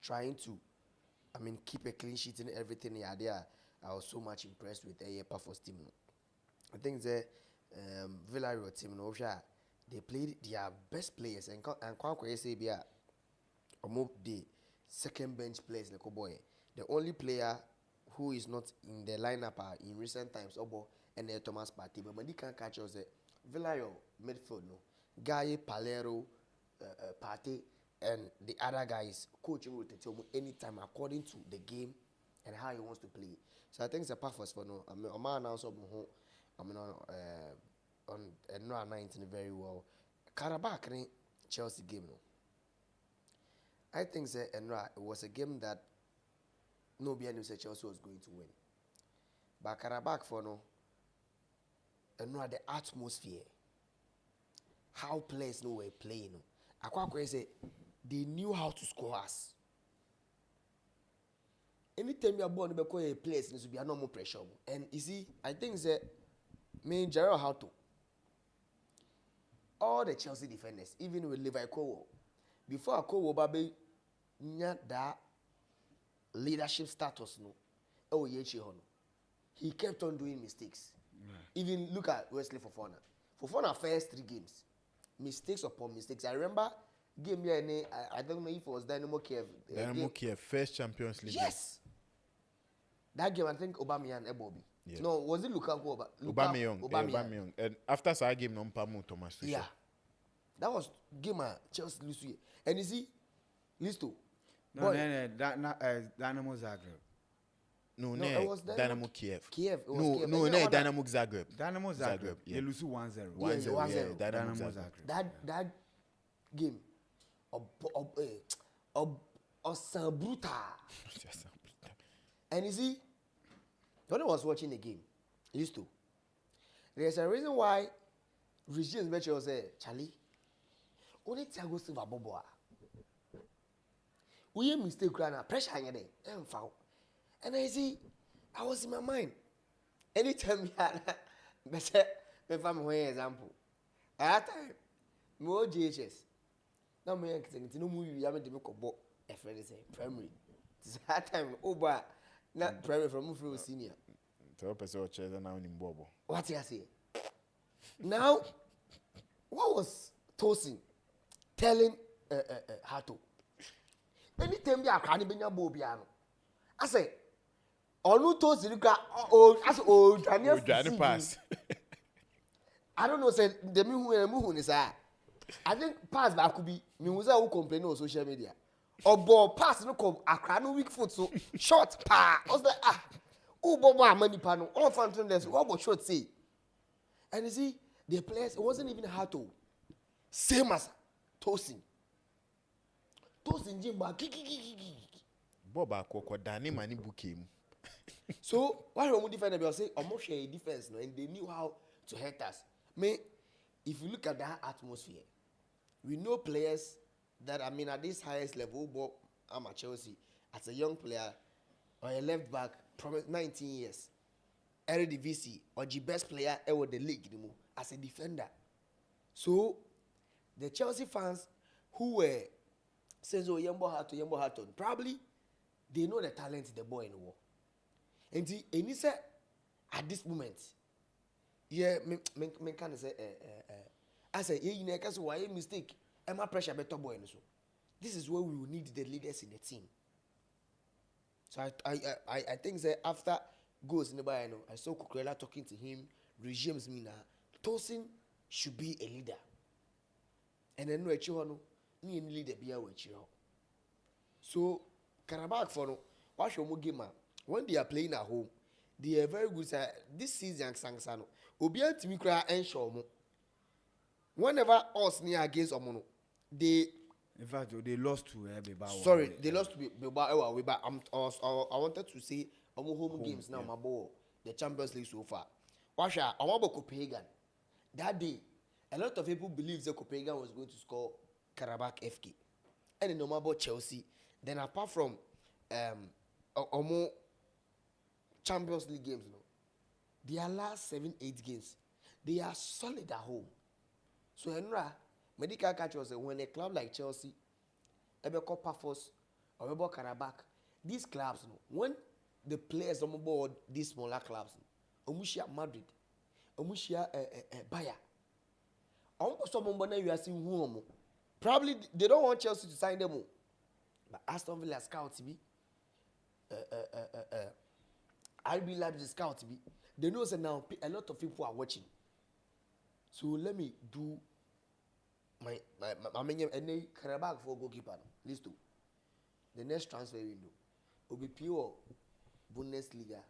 trying to, keep a clean sheet and everything. Yeah, there. I was so much impressed with the Pafos team. I think the Villarreal team, they played their best players and Kwankwa say the second bench players like boy. The only player who is not in the lineup in recent times, and Thomas Partey, but when he can't catch us, Villarreal midfield, no, Guy, Palero, Partey, and the other guys, coach will tell me anytime according to the game and how he wants to play. So I think it's a purpose for no. I'm man also on 19 very well. Karabakh Chelsea game, no. I think it was a game that nobody knew Chelsea was going to win. But Karabakh for no, the atmosphere, how players were playing. I say they knew how to score us. Anytime you are born, you a place, there should be no more pressure. And you see, I think me Gerald how to. All the Chelsea defenders, even with Levi Kowo, before Kowo Babe, that leadership status no. Oh he kept on doing mistakes. Even look at Wesley Fofana. Fofana first 3 games, mistakes upon mistakes. I remember game here. I don't know if it was Dynamo Kiev. Dynamo Kiev first Champions League. Yes. That game I think Aubameyang and Ebobi. Yeah. No, was it Lukaku? Aubameyang. And after that game, no Pamu Thomas Tuchel. Yeah. That was game Chelsea lose. And you see, Listo. No, Dynamo Zagreb. No, it was Dynamo Kiev. Kiev. It was No, Kiev. no, Dynamo Zagreb. Dynamo Zagreb. Yeah. They lose 1-0. 1-0. Dynamo Zagreb. Zagreb. That game brutal. And you see, when I was watching the game, used to. There's a reason why Regis Mitchell said, Charlie, only Thiago Silva Boboa. We mistake pressure on there, and foul. And I see, I was in my mind. Anytime we had better, if I'm an example. At that time, more GHS. Now, my no movie, I mean, to make a book, a friend is primary. That time, but not primary from senior. So, person chairs now in Bobo. What you say? Now, what was Tosin telling Hato? Anytime you are crying, you are Bobiano. I say, Onu Tosin, you as old, Johnny pass. I don't know, say the Muhu is I think pass back could be Musa who complain on social media. Or ball pass no come a no weak foot so short pa. I was like Bobo money panel all fountain this what about short say. And you see the players it wasn't even hard to same as Tosin Jimba Boba Koko Dani Mani Bukim. So why don't we defend them? Say almost share defense no, and they knew how to hurt us. Me, if you look at that atmosphere, we know players that at this highest level, but I'm at Chelsea as a young player or a left back, 19 years, Eredivisie or the best player ever the league as a defender. So the Chelsea fans who were saying so Yembo Hatton, probably they know the talent the boy in the war. And he said at this moment, yeah, me can say I say you know because why mistake. Emma pressure better boy so. This is where we will need the leaders in the team. So I think that after goals in the bar, I saw Kukurela talking to him, regimes me now. Tosin should be a leader. And then no ni leader be a So Karabakh for no, watch your game when they are playing at home, they are very good. This season Sangsano, Obian Timikra and Shomo. Whenever us near against Omono, they in fact they lost to Bilbao. Sorry, they lost to Bilbao. But I wanted to say home games now. My ball, the Champions League so far. Washa, I want Copenhagen. That day, a lot of people believed that Copenhagen was going to score Karabakh FK, and then no more about Chelsea. Then apart from Champions League games, their last 7-8 games, they are solid at home. So Enra, medical catch was when a club like Chelsea, Ebeko Pafos, or Ebeko Karabakh, these clubs, when the players on board these smaller clubs, Omushia Madrid, Omushia Bayer, almost someone you are seeing who probably they don't want Chelsea to sign them, but Aston Villa scouts me, RB Leipzig scouts me. They know that now a lot of people are watching. So let me do my any Karabakh for goalkeeper. List two. The next transfer window will be pure Bundesliga,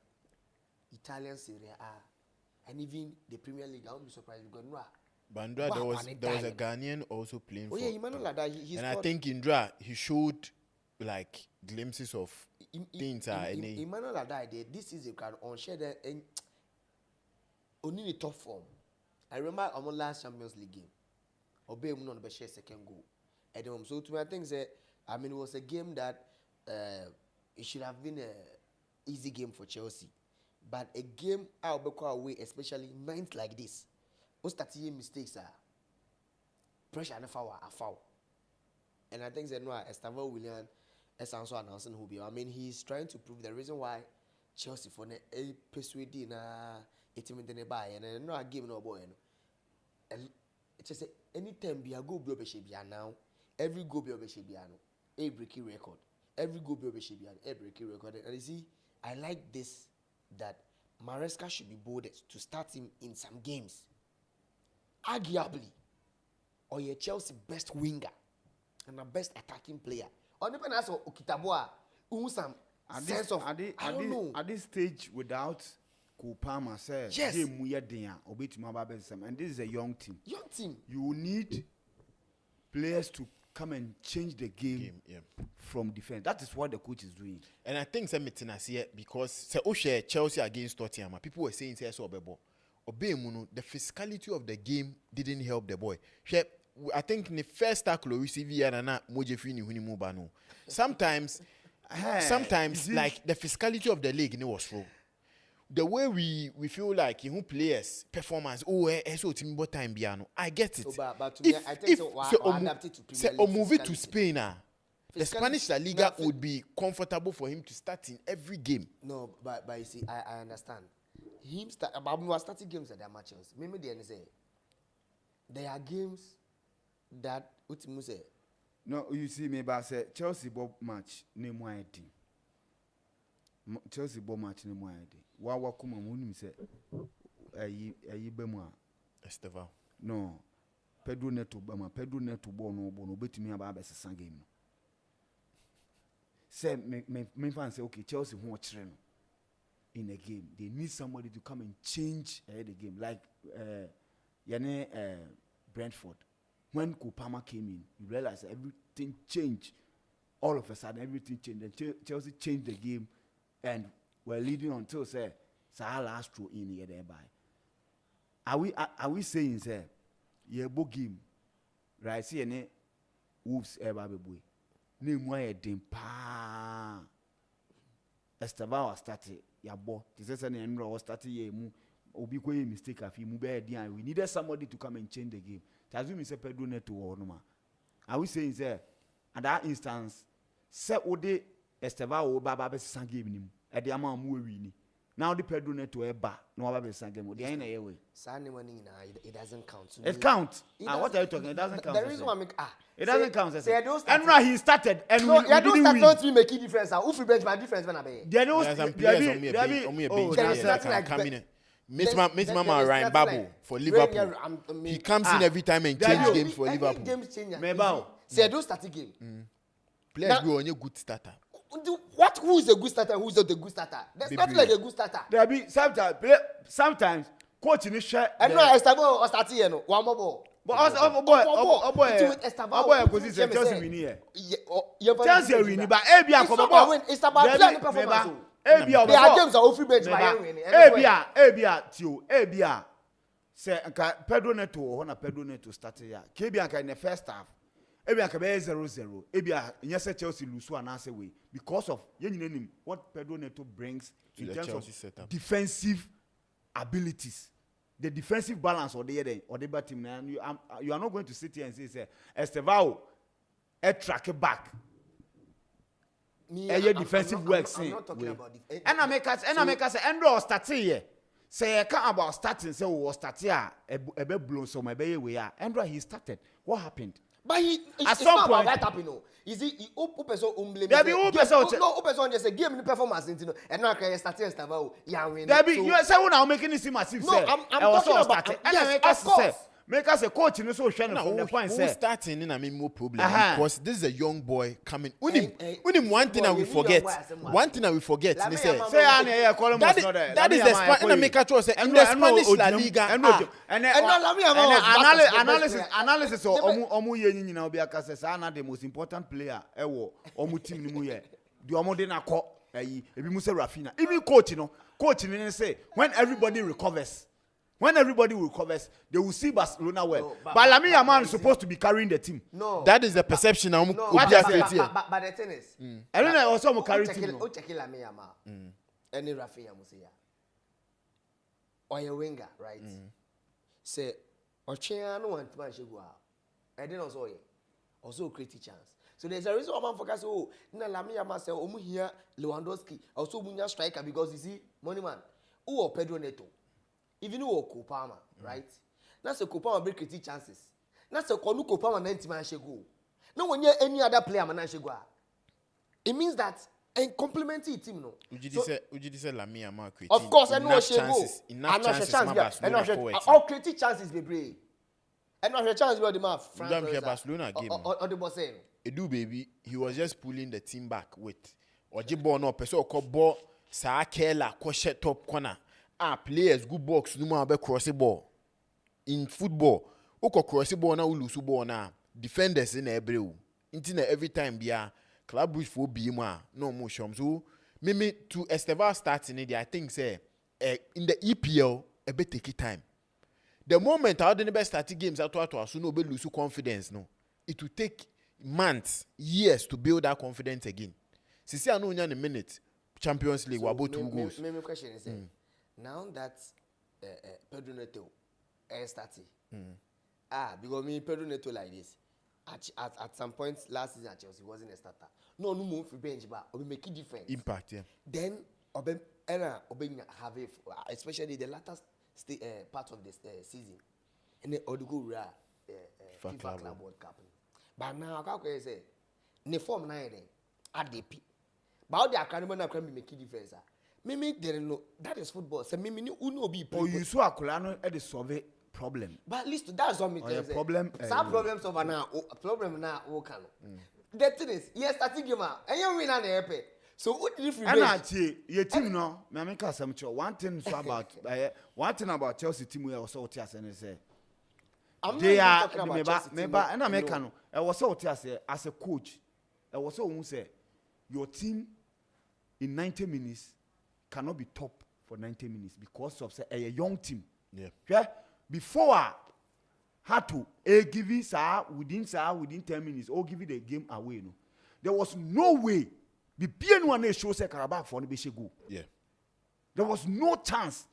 Italian Serie A, and even the Premier League. I won't be surprised because Bandra, there was a Ghanaian also playing for. Oh yeah, Emmanuel Lada. And I think Indra he showed like glimpses of things. Emmanuel Lada, this is a card on share and only in top form. I remember on my last Champions League game, Obey on the share second goal. And so to me, I think that it was a game that it should have been a easy game for Chelsea, but a game out away, especially nights like this. Most mistakes are pressure and foul. And I think that Estevao Willian is also announcing who be. I mean, he's trying to prove the reason why Chelsea for a persuading a buy and no game no boy. And it's just anytime be a go be now, every go be a breaking record. Every go be a breaking record. And you see, I like this that Maresca should be bolded to start him in some games. Arguably, or your Chelsea best winger and the best attacking player. Or even as Okitaboa, some sense of I don't know. At this stage, without Kupama says, yes, and this is a young team. Young team. You need players to come and change the game from defense. That is what the coach is doing. And I think here because Chelsea against Tottenham, people were saying so the physicality of the game didn't help the boy. I think in the first tackle we see sometimes like the physicality of the league was wrong. The way we feel like players performance so time piano. I get it. But to me, I think adapted to Premier League move it to Spain the Spanish La Liga would be comfortable for him to start in every game. No, but you see, I understand. But we were starting games at their matches. Maybe they say there are games that Utimu say. No, you see me, but I say Chelsea Bob match name why team. Chelsea Bob match name why day. Wa kuma muni say ayi bema Estevao. No. Pedro Neto ball no betimi aba abesesa game no. Say me fan say okay Chelsea who watch no. In a game, they need somebody to come and change the game. Like Brentford, when Kupama came in, you realize everything changed. All of a sudden, everything changed. And Chelsea changed the game, and we're leading until say Salah last throw in here thereby. Are we saying say book game, right? See any Wolves ever be boy. Name why a dim pa. Estevao started. Yabo, this is an end was starting ye mu obi ko ye mistake afi mu be dia. We needed somebody to come and change the game. Tazu mi say Pedro Neto or no ma. Are we saying say at that instance say ode Estevao baba be san game nim. E de ama mu wi ni. Now the Pedro Neto e ba no baba be san game. De na ye we. San money na it doesn't count. It counts. What are you talking? It doesn't count. The reason why it doesn't count. And right, he started and no, we didn't win. Don't be making difference. Who free bench my difference when I be. There are some players on me Miss Mama Ryan Babu for Liverpool. He comes in every time and change games for Liverpool. Mebao. Say don't start a game. Players go on a good starter. What? Who is a good starter? Who is not a good starter? There's nothing like a good starter. There be sometimes coach in the share. And no, Estevao or starting here no one more ball. But boy, because Chelsea win here. Chelsea win, but Abia come on. It's about playing performance. Abia, there are games are free bench by Abia. Say Pedro Neto or Pedro Neto started here. Abia in the first half. Ebi akabe 0-0. Ebi nyese Chelsea lose one answer way because of what Pedro Neto brings in terms Chelsea of setup. defensive abilities. The defensive balance or the team. And you are not going to sit here and say Estevao track it back. Defensive work. I'm not talking about and I make us say Andrew start here. Say I can't about starting. Say we start here. A bit blown so my baby we are. Andrew he started. What happened? But at some point, that happened. Is it person blame? There be person. No, person just say give me the performance into and now can starting Estevao. Yeah, win. There be you say now making it seem as if no, I'm talking about. Yes, of course. Make us a coach in so shining from the point say starting in more problem because this is a young boy coming. When him one thing I will forget. One thing I will forget. That is the spot in America to say in the Spanish La Liga. Analysis of omu ye nyina obi akase sa na the most important player ewo omu team ni mu ye. The omo de na ko ebi mu say Rafinha. Even coach ni say when everybody recovers. When everybody recovers, they will see Barcelona well. No, but Lamine Yamal is supposed to be carrying the team. No. That is the perception. But the thing is, I don't know also carry team. O check Lamine Yamal. Any Rafinha Musia. Or a winger, right? Say, Ochia no one to man shigua. I didn't also create a chance. So there's a reason why man focus. Oh, na Lamine Yamal say, Omu here Lewandowski also munya striker because you see, money man. Or Pedro Neto. Even though Kopama, right? That's a Kopama break create chances. That's a Konu Kopama 90 man shego. No one hear any other player man shego. It means that and complementing team no. Ujidi say Lamine Yamal create. Of course, I know shego. Enough chances. All creative chances be brave. And not a chance where the man France Barcelona game. Or the boss saying. Edu baby, he was just pulling the team back with Ojibo no person ko ball sa Kela ko shut top corner. Players good box no more be cross the ball. In football, oko cross the ball na we lose ball na defenders in every every time bia club which for be no more shom. So maybe to Estevao starting it, I think say in the EPL a bit take time. The moment how the best starting games out to so no be lose confidence no. It will take months, years to build that confidence again. Sisi anu nya a minute Champions League about 2 goals. My question is now that Pedro Neto is starting, because me Pedro Neto like this, at some point last season at Chelsea wasn't a starter. No move for bench, but we make a difference. Impact, yeah. Then have especially the latter part of this season, and then Odugo FIFA Club World Cup. But now I can say, ne form 9 at the peak. But the academy na can make a difference. Mimi didn't know that is football. So Mimi uno be. Oh, you saw Akulano at the solve problem. But at least that's what me tell you. Problem. Some problems over now. Problem now. Okay. The thing is, yes, starting game and you win an EP. So what if you? And actually, your team no. Me make us some one thing so about one thing about Chelsea team we also tears and say. They are maybe and I make no. I was so tears as a coach. I was so say your team in 90 minutes. Cannot be top for 90 minutes because of say, a young team. Yeah. Before I had to give it within 10 minutes or give it the game away. No, there was no way. The PN1 shows a Karabakh for the go. Yeah. There was no chance.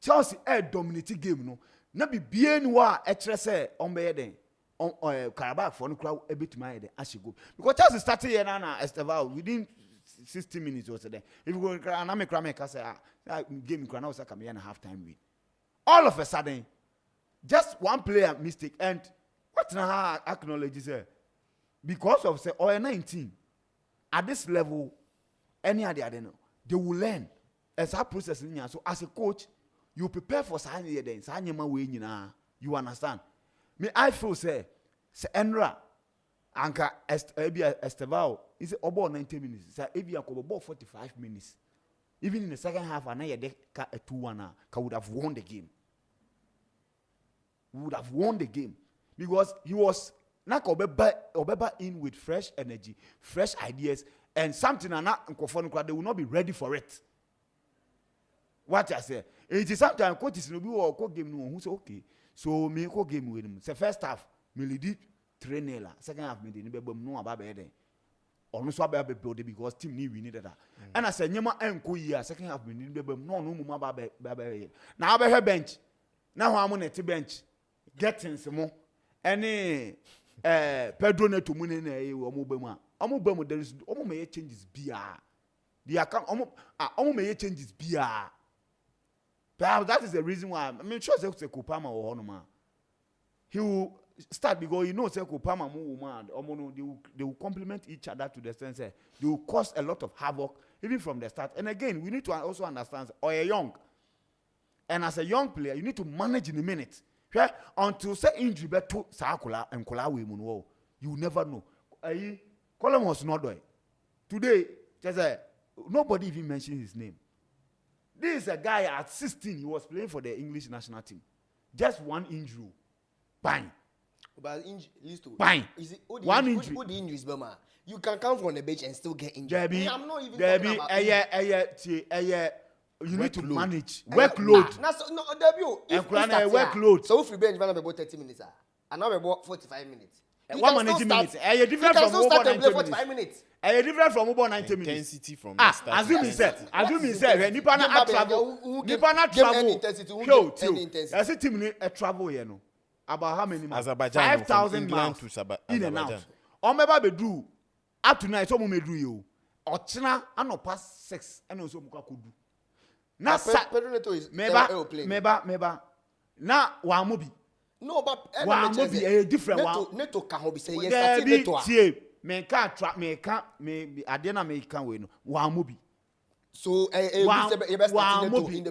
Chelsea dominated game. No, not be PN1 extra say on bed on Karabakh for the crowd a bit my go because Chelsea started here now Estevao within 60 minutes or so there. If you go and I'm a crammer, I say, game can also come here and half time win. All of a sudden, just one player mistake, and what now acknowledge is because of say or 19 at this level, any other they know they will learn as a process. So as a coach, you prepare for Sanya then Sanya way you understand. Me I feel say Enra Anka Estevao is about 90 minutes. So if you have about 45 minutes, even in the second half, and I a 2-1, would have won the game. Would have won the game because he was not Obeba in with fresh energy, fresh ideas, and something and not they will not be ready for it. What I say, it is sometimes coaches will be or game no who say okay, so me go game with him. The first half, me lead 3-0 second half me dey ni bɛbɔ mu no aba bɛyɛ den ɔno so aba build because team ni win that ɛna sɛ nyema ɛnko yi a second half me ni bɛbɔ mu no ɔno mu aba bɛyɛ na abɛhwɛ bench na ho amu ne te bench gettings mo ɛne Pedro Neto mu ne na ɛyɛ ɔmo bɛ mu there is ɔmo mɛ changes bia they are ɔmo mɛ changes bia perhaps that is the reason why I mean sure say Kopama or Honoma he will start because he knows say Kopama mu woman omo they will complement each other to the sense they will cause a lot of havoc even from the start. And again, we need to also understand or a young, and as a young player you need to manage in a minute. Okay? Until say injury beto sakula and kola we munwo, you never know. Colin was not there today. Just nobody even mentioned his name. This is a guy at 16. He was playing for the English national team. Just one injury, bang. But bang. Is it one injury? Who the injuries, Bama? You can come from the bench and still get injured. Debbie, I'm not even talking about. You need to manage workload. No, Debbie, workload. So if you bench, man, about 30 minutes, and now about 45 minutes. One managing minutes. You different from over 90 minutes. Are different from over 90 minutes? Intensity from the start. Assume he said, Nipa na travel. Nipa na travel. I see team ni travel here no. About how many miles? 5,000 miles in and out. Omeba be do. Up to night, some me do you. Ochina ano pass 6 and also muka kudu. Na Pedro Neto is meba. Na wa mobi. No, but wa mobi a different one. Neto can be say yes. Neto. Me can't trap. Me can't. Me adena me can't win. Wa mobi. So wa mobi.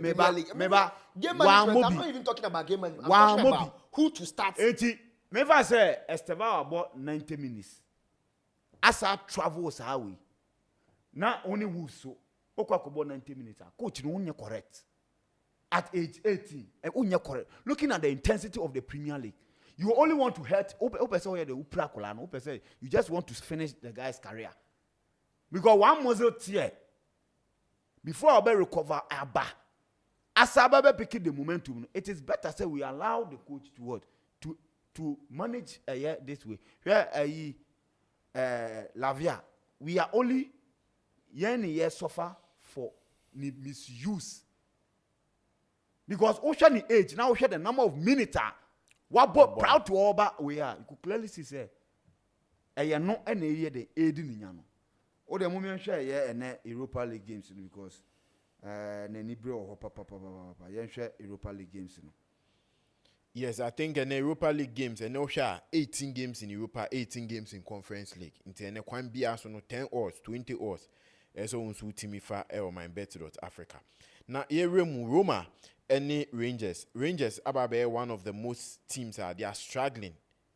Meba. Game management. I'm not even talking about game management. I'm talking about who to start. Meba say Esteva about 90 minutes. As I travel highway. Now only who so. Okwa 90 minutes. Coach no only correct. At age 18, and correct. Looking at the intensity of the Premier League, you only want to hurt. You just want to finish the guy's career. Because one muzzle tear before I recover, as I pick the momentum, it is better say we allow the coach to what to manage a year this way. Where Lavia, we are only year suffer for misuse. Because ocean age now share the number of minutes. What proud to all we are. You could clearly see say a no any year the aid in Yano. Or the moment share yeah and Europa League games because Nenibro or papa share Europa League games. Yes, I think in Europa League games and no share 18 games in Europa, 18 games in Conference League. Into an equine be as no 10 hours, 20 hours. Eso unsu timifa or MYBET.AFRICA. Now here Roma any Rangers ababe one of the most teams they are struggling.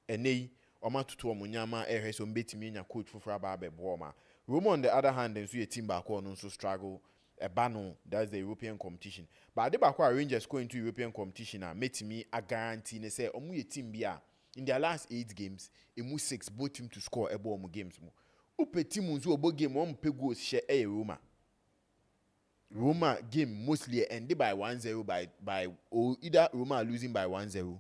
Ene oma tutu omunyama so mbetimi nya coach for ababe booma. Roma on the other hand and so a team back on also struggle a bano that's the European competition. But the back Rangers go into European competition metimi a guarantee ne say omu ye team bia in their last 8 games emu 6 both team to score a ball games mo. Upe team unzu obo game one pe goals share Roma game mostly ended by 1-0 by or either Roma are losing by 1-0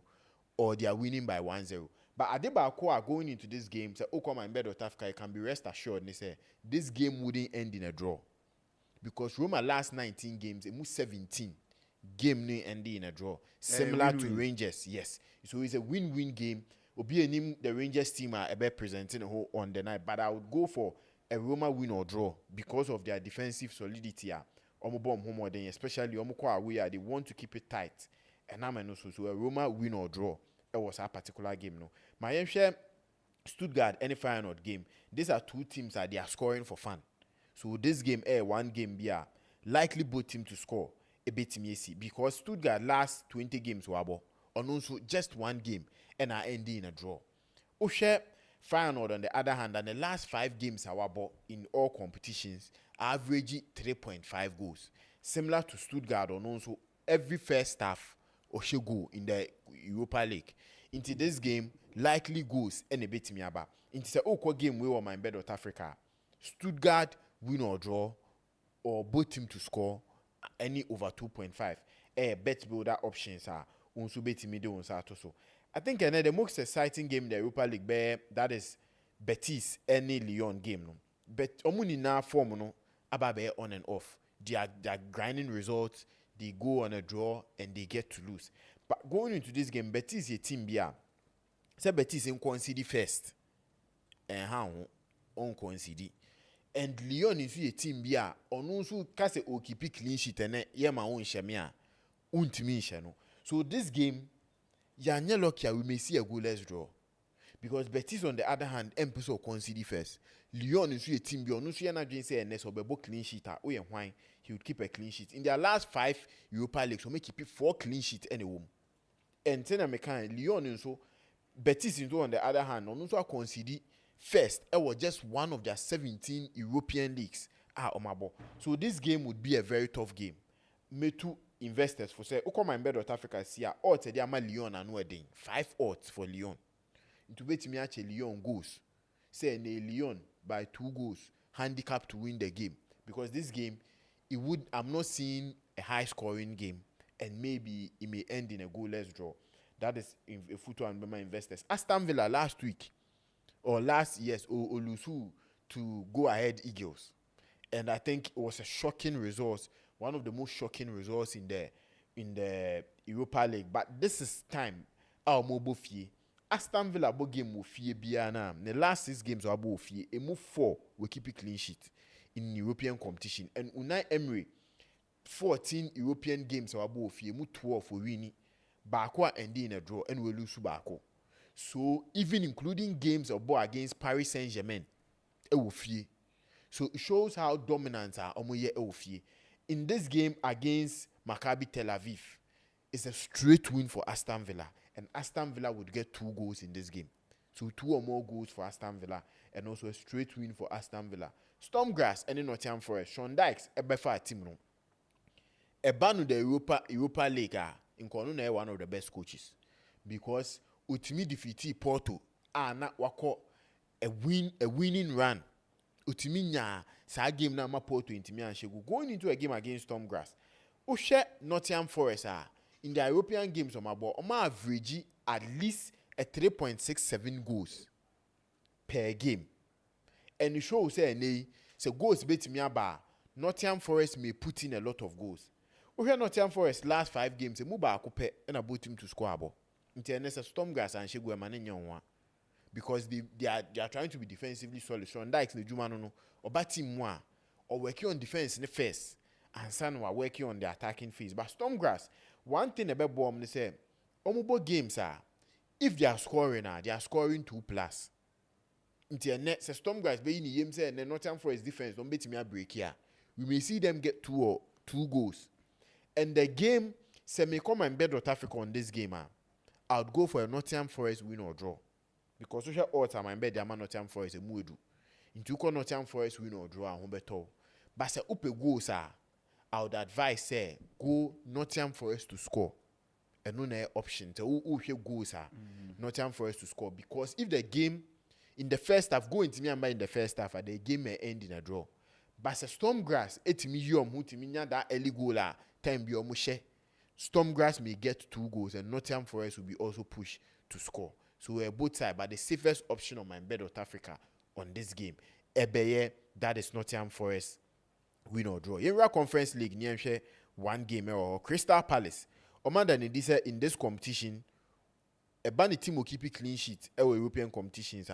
or they are winning by 1-0. But Adebako are going into this game say MYBET.AFRICA can be rest assured they say this game wouldn't end in a draw. Because Roma last 19 games, it moved 17 game no ending in a draw. Similar to Rangers, yes. So it's a win-win game. Obi the Rangers team are presenting on the night, but I would go for a Roma win or draw because of their defensive solidity. Especially they want to keep it tight. And I'm also so a Roma win or draw. It was a particular game. No, my share Stuttgart any final game. These are two teams that they are scoring for fun. So this game, one game, likely both teams to score a bit because Stuttgart last 20 games were on also just one game and are ending in a draw. Oshe Feyenoord on the other hand, and the last 5 games are in all competitions, averaging 3.5 goals. Similar to Stuttgart on also every first half Oshe goal in the Europa League. Into this game, likely goals and a bit miaba. Into the Oko game we were MYBET.AFRICA. Stuttgart win or draw, or both team to score any over 2.5. Bet builder options are unsu beti middle on so. I think the most exciting game in the Europa League that is Betis any Lyon game no. But omuni na form no about on and off. They are grinding results, they go on a draw and they get to lose. But going into this game, Betis is a team bia. Say Betis in concede first. And how on concede. And Lyon is a team bia on also kase o keep clean sheet and ye ma own shamia. Untimi no. So this game Yanya lucky we may see a goalless draw. Because Betis on the other hand, emphasis or concede first. Lyon is a team beyond no she say and or be clean sheet why he would keep a clean sheet. In their last 5 Europa Leagues, so make keep 4 clean sheets anyway. And then I Lyon and so Betis into on the other hand, on also concede first. It was just one of their 17 European leagues. Omabo. So this game would be a very tough game. Me too. Investors for say, Oko MYBET.AFRICA see odds they are Lyon and wedding 5 odds for Lyon. Into bet me actually Lyon goes. Say Lyon by 2 goals, handicap to win the game. Because this game, I'm not seeing a high scoring game, and maybe it may end in a goalless draw. That is a photo and my investors. Aston Villa last week or last year's Olusu to go ahead Eagles. And I think it was a shocking result. One of the most shocking results in the Europa League. But this is time our mobile fee. Aston Villa bo game will fee biana. The last 6 games are bo fee. A move 4 will keep a clean sheet in European competition. And Unai Emery 14 European games are bo fee. Move 12 for winning. Bakwa ending in a draw and we lose Bako. So even including games of ball against Paris Saint-Germain, it will fee. So it shows how dominant are omoye it will fee. In this game against Maccabi Tel Aviv, it's a straight win for Aston Villa. And Aston Villa would get 2 goals in this game. So 2 or more goals for Aston Villa. And also a straight win for Aston Villa. Stormgrass and Nottingham Forest. Sean Dykes, a better team. No. Ebanu the Europa League in Konuna one of the best coaches. Because Utimi defeated Porto. Na wako a winning run. Utimi nya sa game na ma Porto intimi anshegu going into a game against Stormgrass. Oshe Nottingham Forest in the European games on my ball, average at least a 3.67 goals per game. And it shows say goals bet me about Nottingham Forest may put in a lot of goals. Oshe Nottingham Forest last 5 games, move back and about him to score ball. Internet Stormgrass and Shegu Manenyon. Because they are trying to be defensively solid. Sean Dykes ne Juma no or bat team one or working on defense in the first and San were working on the attacking phase. But Stormgrass, one thing about bomb they say, omubo games if they are scoring they are scoring 2+. Internet says Stormgrass be in the game say and Nottingham Forest defense don't bet me a break here. We may see them get 2 goals. And the game say me come and MYBET.AFRICA on this game I would go for a Nottingham Forest win or draw. Because social odds are my bed, the man Nottingham Forest a mudu. Into Nottingham Forest win or draw and better. But say upe goals I would advise say go Nottingham Forest to score. And no option. So who goals Nottingham Forest to score. Because if the game in the first half go into me and by in the first half, the game may end in a draw. But say Stormgrass 8 million who timinya that early goal time be almost Stormgrass may get 2 goals and Nottingham Forest will be also pushed to score. So we're both sides, but the safest option on my MYBET.AFRICA on this game, Ebeye, that is Nottingham Forest win or draw. Europa Conference League, near 1 game or Crystal Palace. Omanda Nedisa in this competition, a band team will keep it clean sheet. European competitions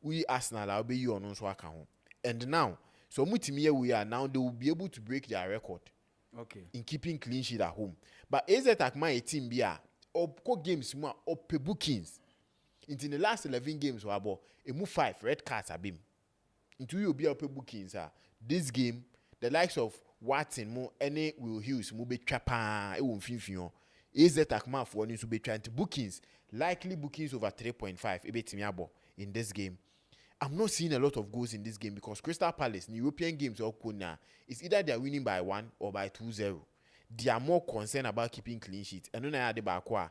we Arsenal will be you on so account. And now, so much we are now they will be able to break their record. Okay. In keeping clean sheet at home. But is it like my team be or games more or bookings? Into the last 11 games, we have a move 5 red cards have been. Into you be up bookings. This game, the likes of Watson, more any will Hughes, will be trapper, it won't fin. Is that Akma for needs to be trying to bookings, likely bookings over 3.5 a bit in this game. I'm not seeing a lot of goals in this game because Crystal Palace in European games or Kuna is either they are winning by 1 or by 2-0. They are more concerned about keeping clean sheets. And then I had the Bakwa.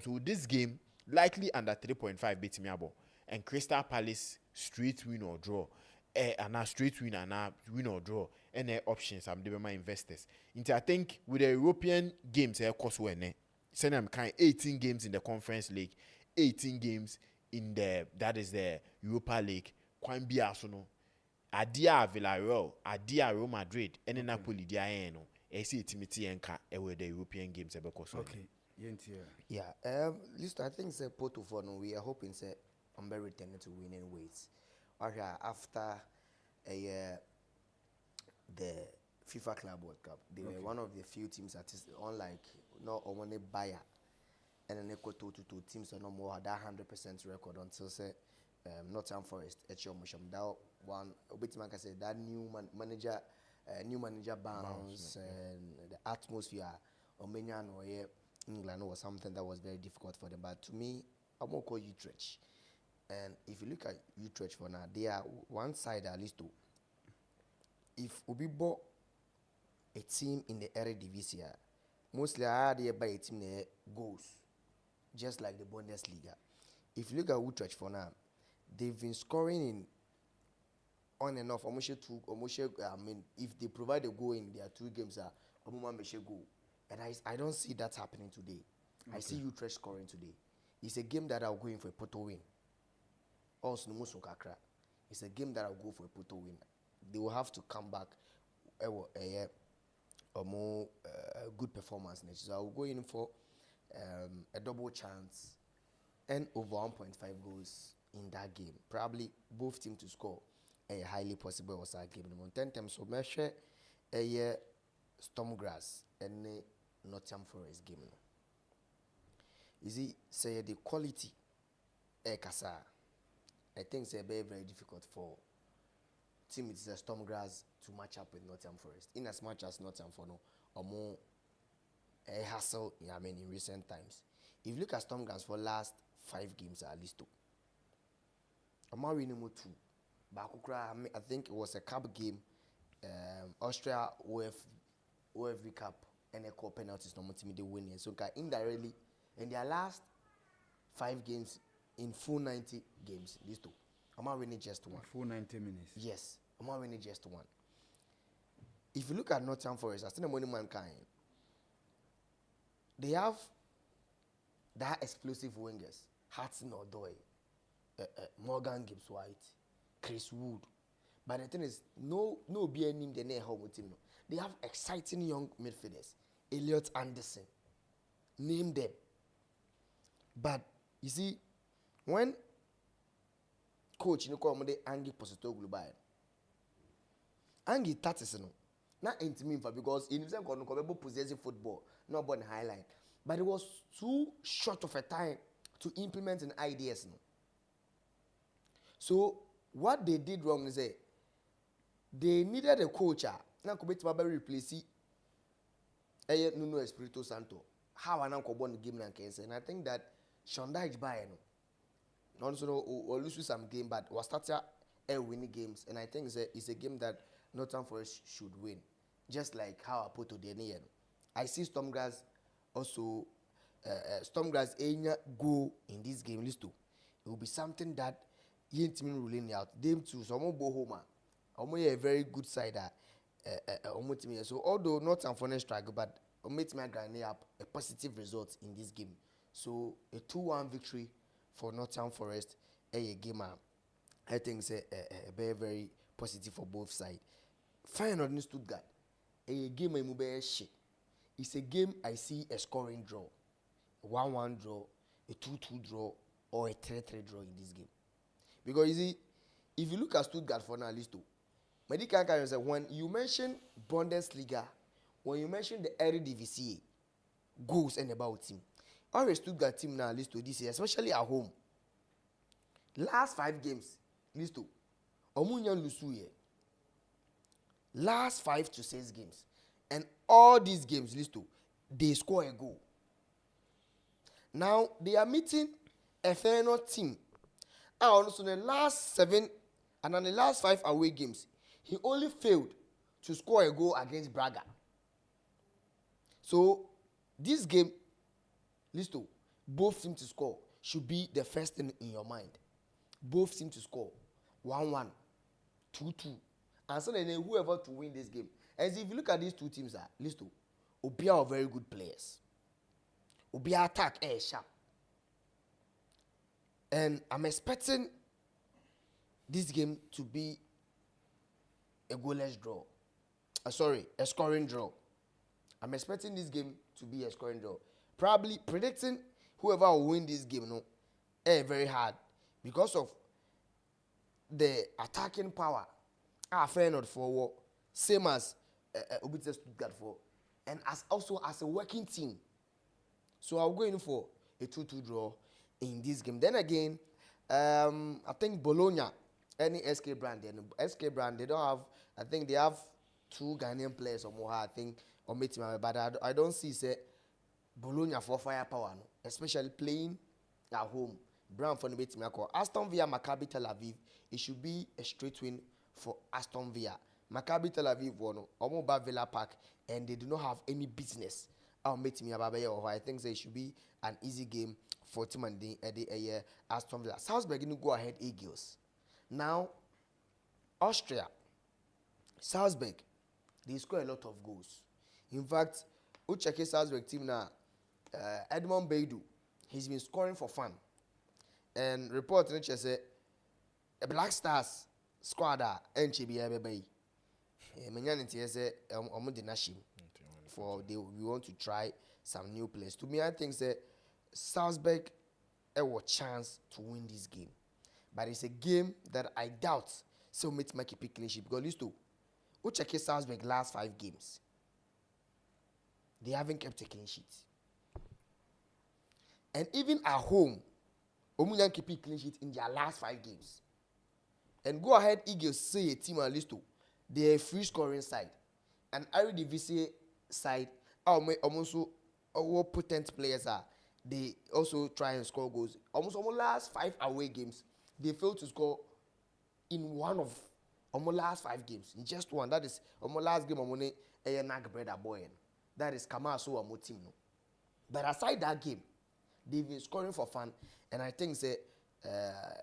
So this game likely under 3.5 bet me abo. And Crystal Palace straight win or draw. And a straight win and a win or draw. And options I'm doing my investors. Into I think with the European games cost when send them kind 18 games in the Conference League. 18 games in that is the Europa League. Kwan bi aso no. Adia Villarreal, Adia Real Madrid, and Napoli dia no. AC Timothy enka ewe the European games ebekoso. Okay. Yeah. Listen, I think say Porto for no, we are hoping say I'm very returning to winning ways. After the FIFA Club World Cup, they were one of the few teams that is unlike no only buyer and then equal to teams are no more had that 100% record until say Nottingham Forest at your motion. That one a bit man can say that new manager bounce and the atmosphere or England was something that was very difficult for them. But to me, I'm gonna call Utrecht. And if you look at Utrecht for now, they are one side at least two. If we bought a team in the Eredivisie, mostly I had by a team that goes, just like the Bundesliga. If you look at Utrecht for now, they've been scoring in on and off. If they provide a goal in their 2 games, goal. And I don't see that happening today. Okay. I see Utrecht scoring today. It's a game that I'll go in for a Porto win. Also, it's a game that I'll go for a Porto win. They will have to come back a more good performance next. So I'll go in for a double chance and over 1.5 goals in that game. Probably both teams to score a highly possible was a game. 10 times so measure a Stormgrass and Nottingham Forest game. You see, say the quality kasa. I think it's very, very difficult for team it's a Stormgrass to match up with Nottingham Forest. In as much as Nottingham for no or more a hassle, in recent times. If you look at Stormgrass for last 5 games at least 2. I'm winning 2. Bakukra, I think it was a cup game, Austria OFV Cup and a cup penalties no team they win. So indirectly in their last 5 games in full 90 games, these 2. I'm winning just 1. Full 90 minutes. Yes, I'm winning just 1. If you look at Nottingham Forest, I still the money mankind. They have that explosive wingers, Hudson Odoi, Morgan Gibbs White, Chris Wood. But the thing is, no BN name the name home team. They have exciting young midfielders, Elliot Anderson. Name them. But you see, when coach Angie Postecoglou buy Angie Tatis not intimate because in himself got possessing football, not born highlight. But it was too short of a time to implement an ideas. So what they did wrong is they needed a coach. Now could be replace Nuno Espirito Santo. How I now born the game and I think that Shonda is buying. Also, or lose some game, but was started winning games, and I think it's a game that Nottingham Forest should win, just like how I put to the end. I see Stormgrass also Stormgrass enya go in this game list too. It will be something that team ruling out. Them too, so I'm go home. I'm a very good side. So although Nottingham Forest struggle, but I'm making up a positive result in this game. So a 2-1 victory for Nottingham Forest, a game I think is a very, very positive for both sides. Final in Stuttgart, a game it's a game I see a scoring draw, 1-1 draw, a 2-2 draw, or a 3-3 draw in this game. Because you see, if you look at Stuttgart for now, list 2, when you mention Bundesliga, when you mention the Eredivisie, goals and about team. Our Stuttgart team now list to this year, especially at home. Last 5 games, list to Omunyan Lusuye. Last 5 to 6 games. And all these games, list to, they score a goal. Now, they are meeting a Feyenoord team. And also the last 7 and on the last 5 away games, he only failed to score a goal against Braga. So, this game, list to both teams to score should be the first thing in your mind. Both teams to score 1-1, 2-2, and so then whoever to win this game. As if you look at these 2 teams, list to Obia are very good players. Obia attack sharp. And I'm expecting this game to be a goalless draw. A scoring draw. I'm expecting this game to be a scoring draw. Probably predicting whoever will win this game, very hard because of the attacking power. Fair not forward, same as Obita Stuttgart for, and as a working team. So I'll go in for a 2-2 draw in this game. Then again, I think Bologna, any SK brand, they don't have. I think they have 2 Ghanaian players or more. I think or meet but I don't see say Bologna for firepower, no? Especially playing at home. Brown for the beat me. Aston Villa, Maccabi Tel Aviv. It should be a straight win for Aston Villa. Maccabi Tel Aviv won Omoba Villa Park, and they do not have any business. I'll meet me about I think it should be an easy game for Team and the Aston Villa. Salzburg going to go ahead Eagles. Now, Austria, Salzburg, they score a lot of goals. In fact, who check Salzburg team now? Edmond Beidou, he's been scoring for fun. And report in say a Black Stars squad and Chibi for we want to try some new players. To me, I think that Salzburg have a chance to win this game. But it's a game that I doubt so make a clean sheet. Because listen, who check Salzburg last 5 games? They haven't kept a clean sheet. And even at home, Omunyan keep a clean sheet in their last 5 games. And go ahead, Eagles say a team at least they are a free scoring side. And Eredivisie side, almost all potent players are. They also try and score goals. Almost last 5 away games, they failed to score in one of almost last 5 games. In just one. That is almost last game among a nag brother boy. That is Kamaso or team. But aside that game, they've been scoring for fun. And I think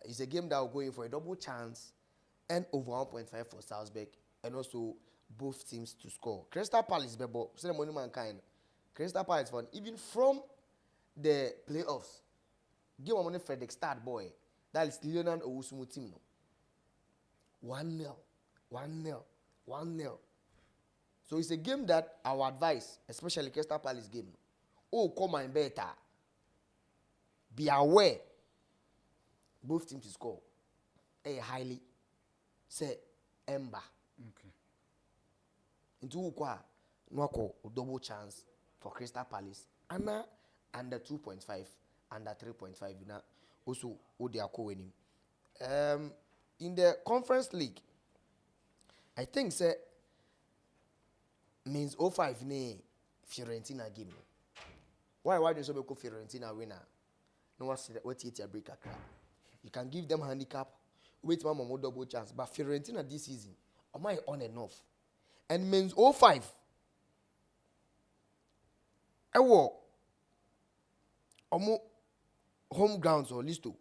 it's a game that will go in for a double chance and over 1.5 for Salzburg, and also both teams to score. Crystal Palace, Bebo, ceremony mankind. Crystal Palace fun. Even from the playoffs, game on Frederick Start boy. That is Leonard Owusumu team. 1-0, 1-0, 1-0. So it's a game that our advice, especially Crystal Palace game, come and better. Be aware. Both teams to score. Highly say Ember. Okay. Into Ukwa, Nwako, double chance for Crystal Palace. Anna under 2.5, under 3.5. Also, Odiako winning. In the Conference League, I think means 05 ne Fiorentina game. Why do you so make Fiorentina winner? No what your break a crap. You can give them handicap, wait one more double chance. But Fiorentina this season, am I on and off? And means 05. Ewo omo home grounds or listo.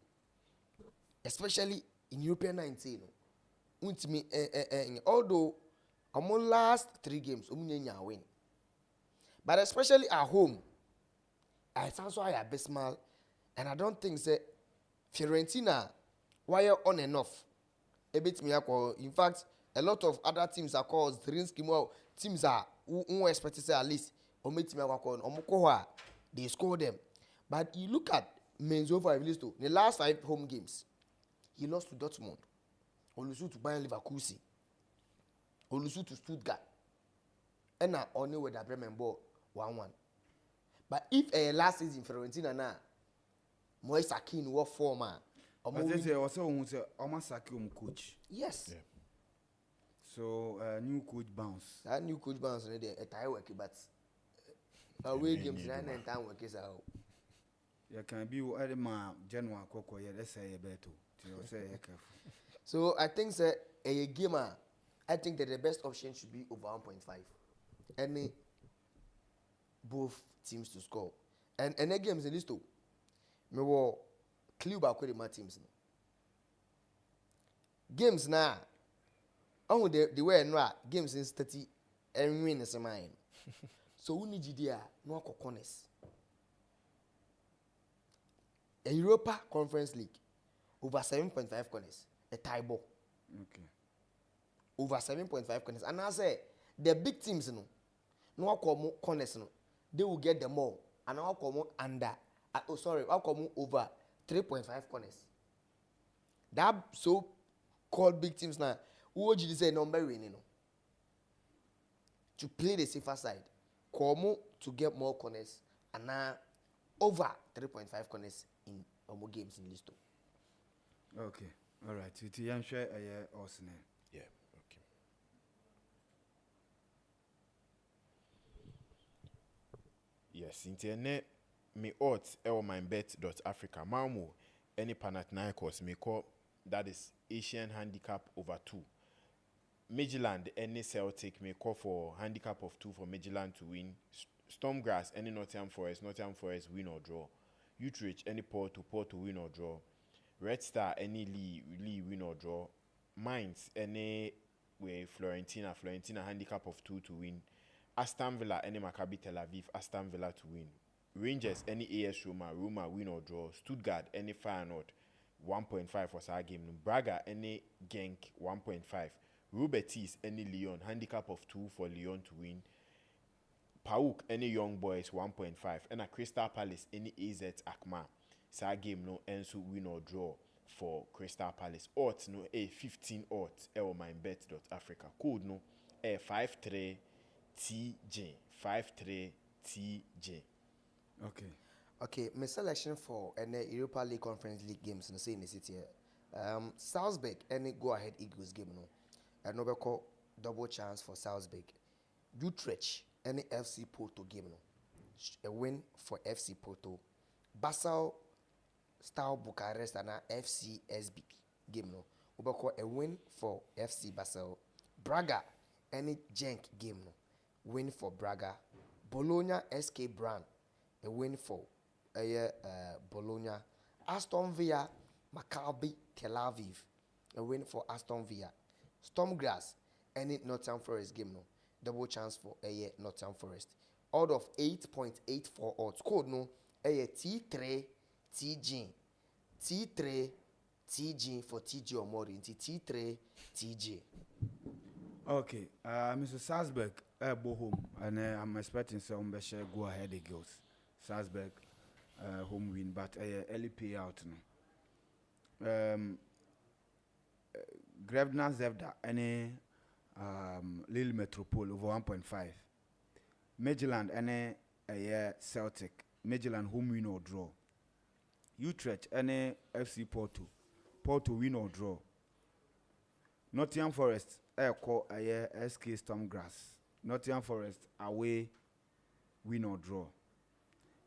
Especially in European 19. Although omo last 3 games, win. But especially at home, I sound so abysmal, and I don't think Fiorentina wire on and off. A bit me in fact, a lot of other teams are called teams are who expect to say at least they score them. But you look at Menzo for Listo, the last 5 home games, he lost to Dortmund, Olusu to Bayern Leverkusen, Olusu to Stuttgart, and now only with the Bremen ball 1-1. But if last season Fiorentina now, Moise Akin what former? I say also who say Omasaki coach. Yes. Yeah. So new coach bounce. That new coach bounce already a tie work, but away games 9 time work is out. You can be every man January Coco. Yeah, let's say a better. Say careful. So I think a gamer, I think that the best option should be over 1.5. Any both teams to score. And the games in this too. Me wo clue back with my teams. Games now. Oh, the way no games in 30 and win is mine. So we need GDR no corners. A Europa Conference League. over 7.5 corners. A tie ball. Okay. Over 7.5 corners. And I say the big teams no come corners they will get them all. And I'll come under I'll come over 3.5 corners. That so called big teams now. Who would you say number winning? To play the safer side. Come to get more corners and now over 3.5 corners in more games in list. Okay. All right. It yan share us name. Yeah, okay. Yes, internet me odds MYBET.AFRICA. Malmo any Panathinaikos me call that is Asian handicap over 2. Midland any Celtic may call for handicap of 2 for Midland to win. Stormgrass any Nottingham Forest win or draw. Utrecht any Porto win or draw. Red Star any Lee win or draw. Mainz any way Florentina handicap of 2 to win. Aston Villa any Maccabi Tel Aviv Aston Villa to win. Rangers any AS Roma win or draw. Stuttgart any Feyenoord 1.5 for our game. Braga any Genk 1.5. Betis any Lyon handicap of 2 for Lyon to win. PAOK any Young Boys 1.5 and a Crystal Palace any AZ Akma. Sa game no enso win or draw for Crystal Palace. Odds no 15 odds MYBET.AFRICA. Code no 53TJ 53TJ. Okay, my selection for any Europa League Conference League games no say in the city. Salzburg any go ahead Eagles game no. And no double chance for Salzburg. Utrecht any FC Porto game no. A win for FC Porto. Basel Stal Bucharest and FC SBP game no. A win for FC Basel. Braga any Genk game no. Win for Braga. Bologna SK Brand. A win for Bologna. Aston Villa Maccabi Tel Aviv. A win for Aston Villa. Stormgrass any Nottingham Forest game no. Double chance for Nottingham Forest. Out of 8.84 odds. Code no T3TG. T3TG for TG or more into T3TG. Okay. Mr. Salzburg home and I'm expecting some better go ahead Eagles. Salzburg home win but early payout no. Grevna Zevda any Lille Metropole over 1.5. Midland any Celtic. Midland home win or draw. Utrecht any FC Porto win or draw. Nottingham Forest call SK Stormgrass. Nottingham Forest away win or draw.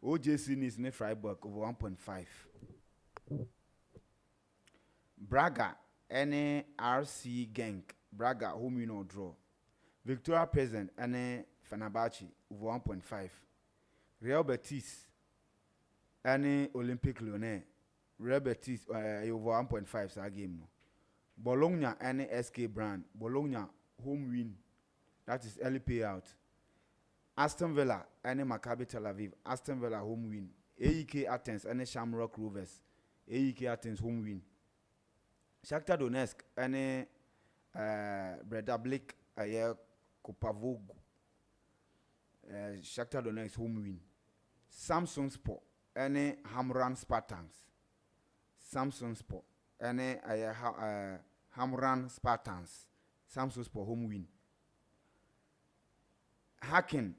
OJC is ne Freiburg over 1.5. Braga any RC Genk. Braga home win or draw. Victoria Peasant any Fenerbahce over 1.5. Real Betis any Olympic Lyonnais. Real Betis over 1.5 sa game no. Bologna any SK Brand. Bologna home win. That is early payout. Aston Villa any Maccabi Tel Aviv. Aston Villa home win. AEK Athens any Shamrock Rovers. AEK Athens home win. Shakhtar Donetsk any Bredablik Kopavog. Shakhtar Donetsk home win. Samsung Sport any Hamran Spartans. Samsung Sport any Hamran Spartans. Samsung Sport home win. Hacken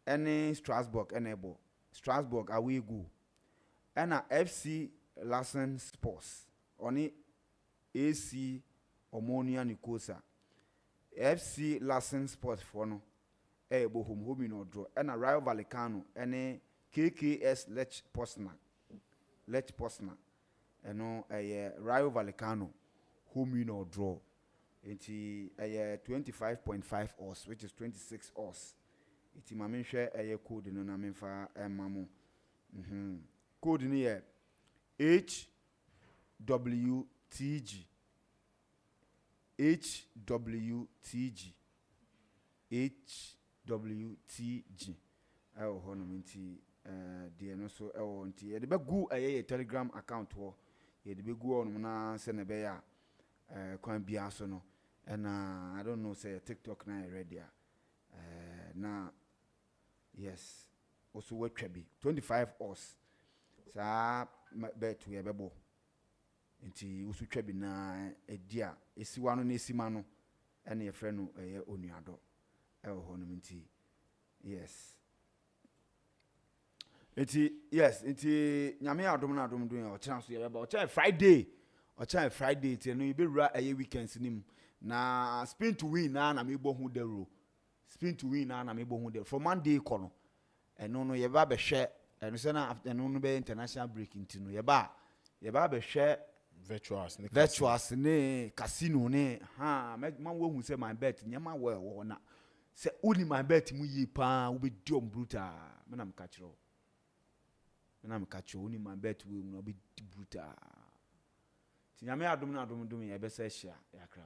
any Strasbourg enable. Strasbourg away go. And FC Lassen Sports only AC Omonia Nicosia. FC Lassen Sports for no home in or draw. And a Rayo Vallecano any KKS Lech Poznan. And no Rayo Vallecano home in or draw. It's 25.5 odds, which is 26 odds. It's my main share a code in a main for mamu. Code in here HWTG. HWTG. I will honor me. Dear no so I want to. The go a Telegram account. ye de be go on na se ne be ya kwan bia so no and I don't know say TikTok na ready na yes also watch be 25 hours sa bet we bebo nti usu twa bi na edia esiwa no na esima no ene ye frɛ no onuado ho no nti yes nti nyame adom na adom do o kira so ye beba o kira Friday ti no be wura weekends nim na spin to win na mebo hu dero spin to win na mebo hu dero from Monday kono eno no ye ba be hwe eno se na eno no be international break nti no ye ba be hwe virtuals ne casino ne ha ma wo hu se my bet nyama wo na se uni my bet mu yi pa wo be diom brutal me na mka kiro uni my bet wo mu no be brutal ti nyame adom na adom ye be se hia ya kra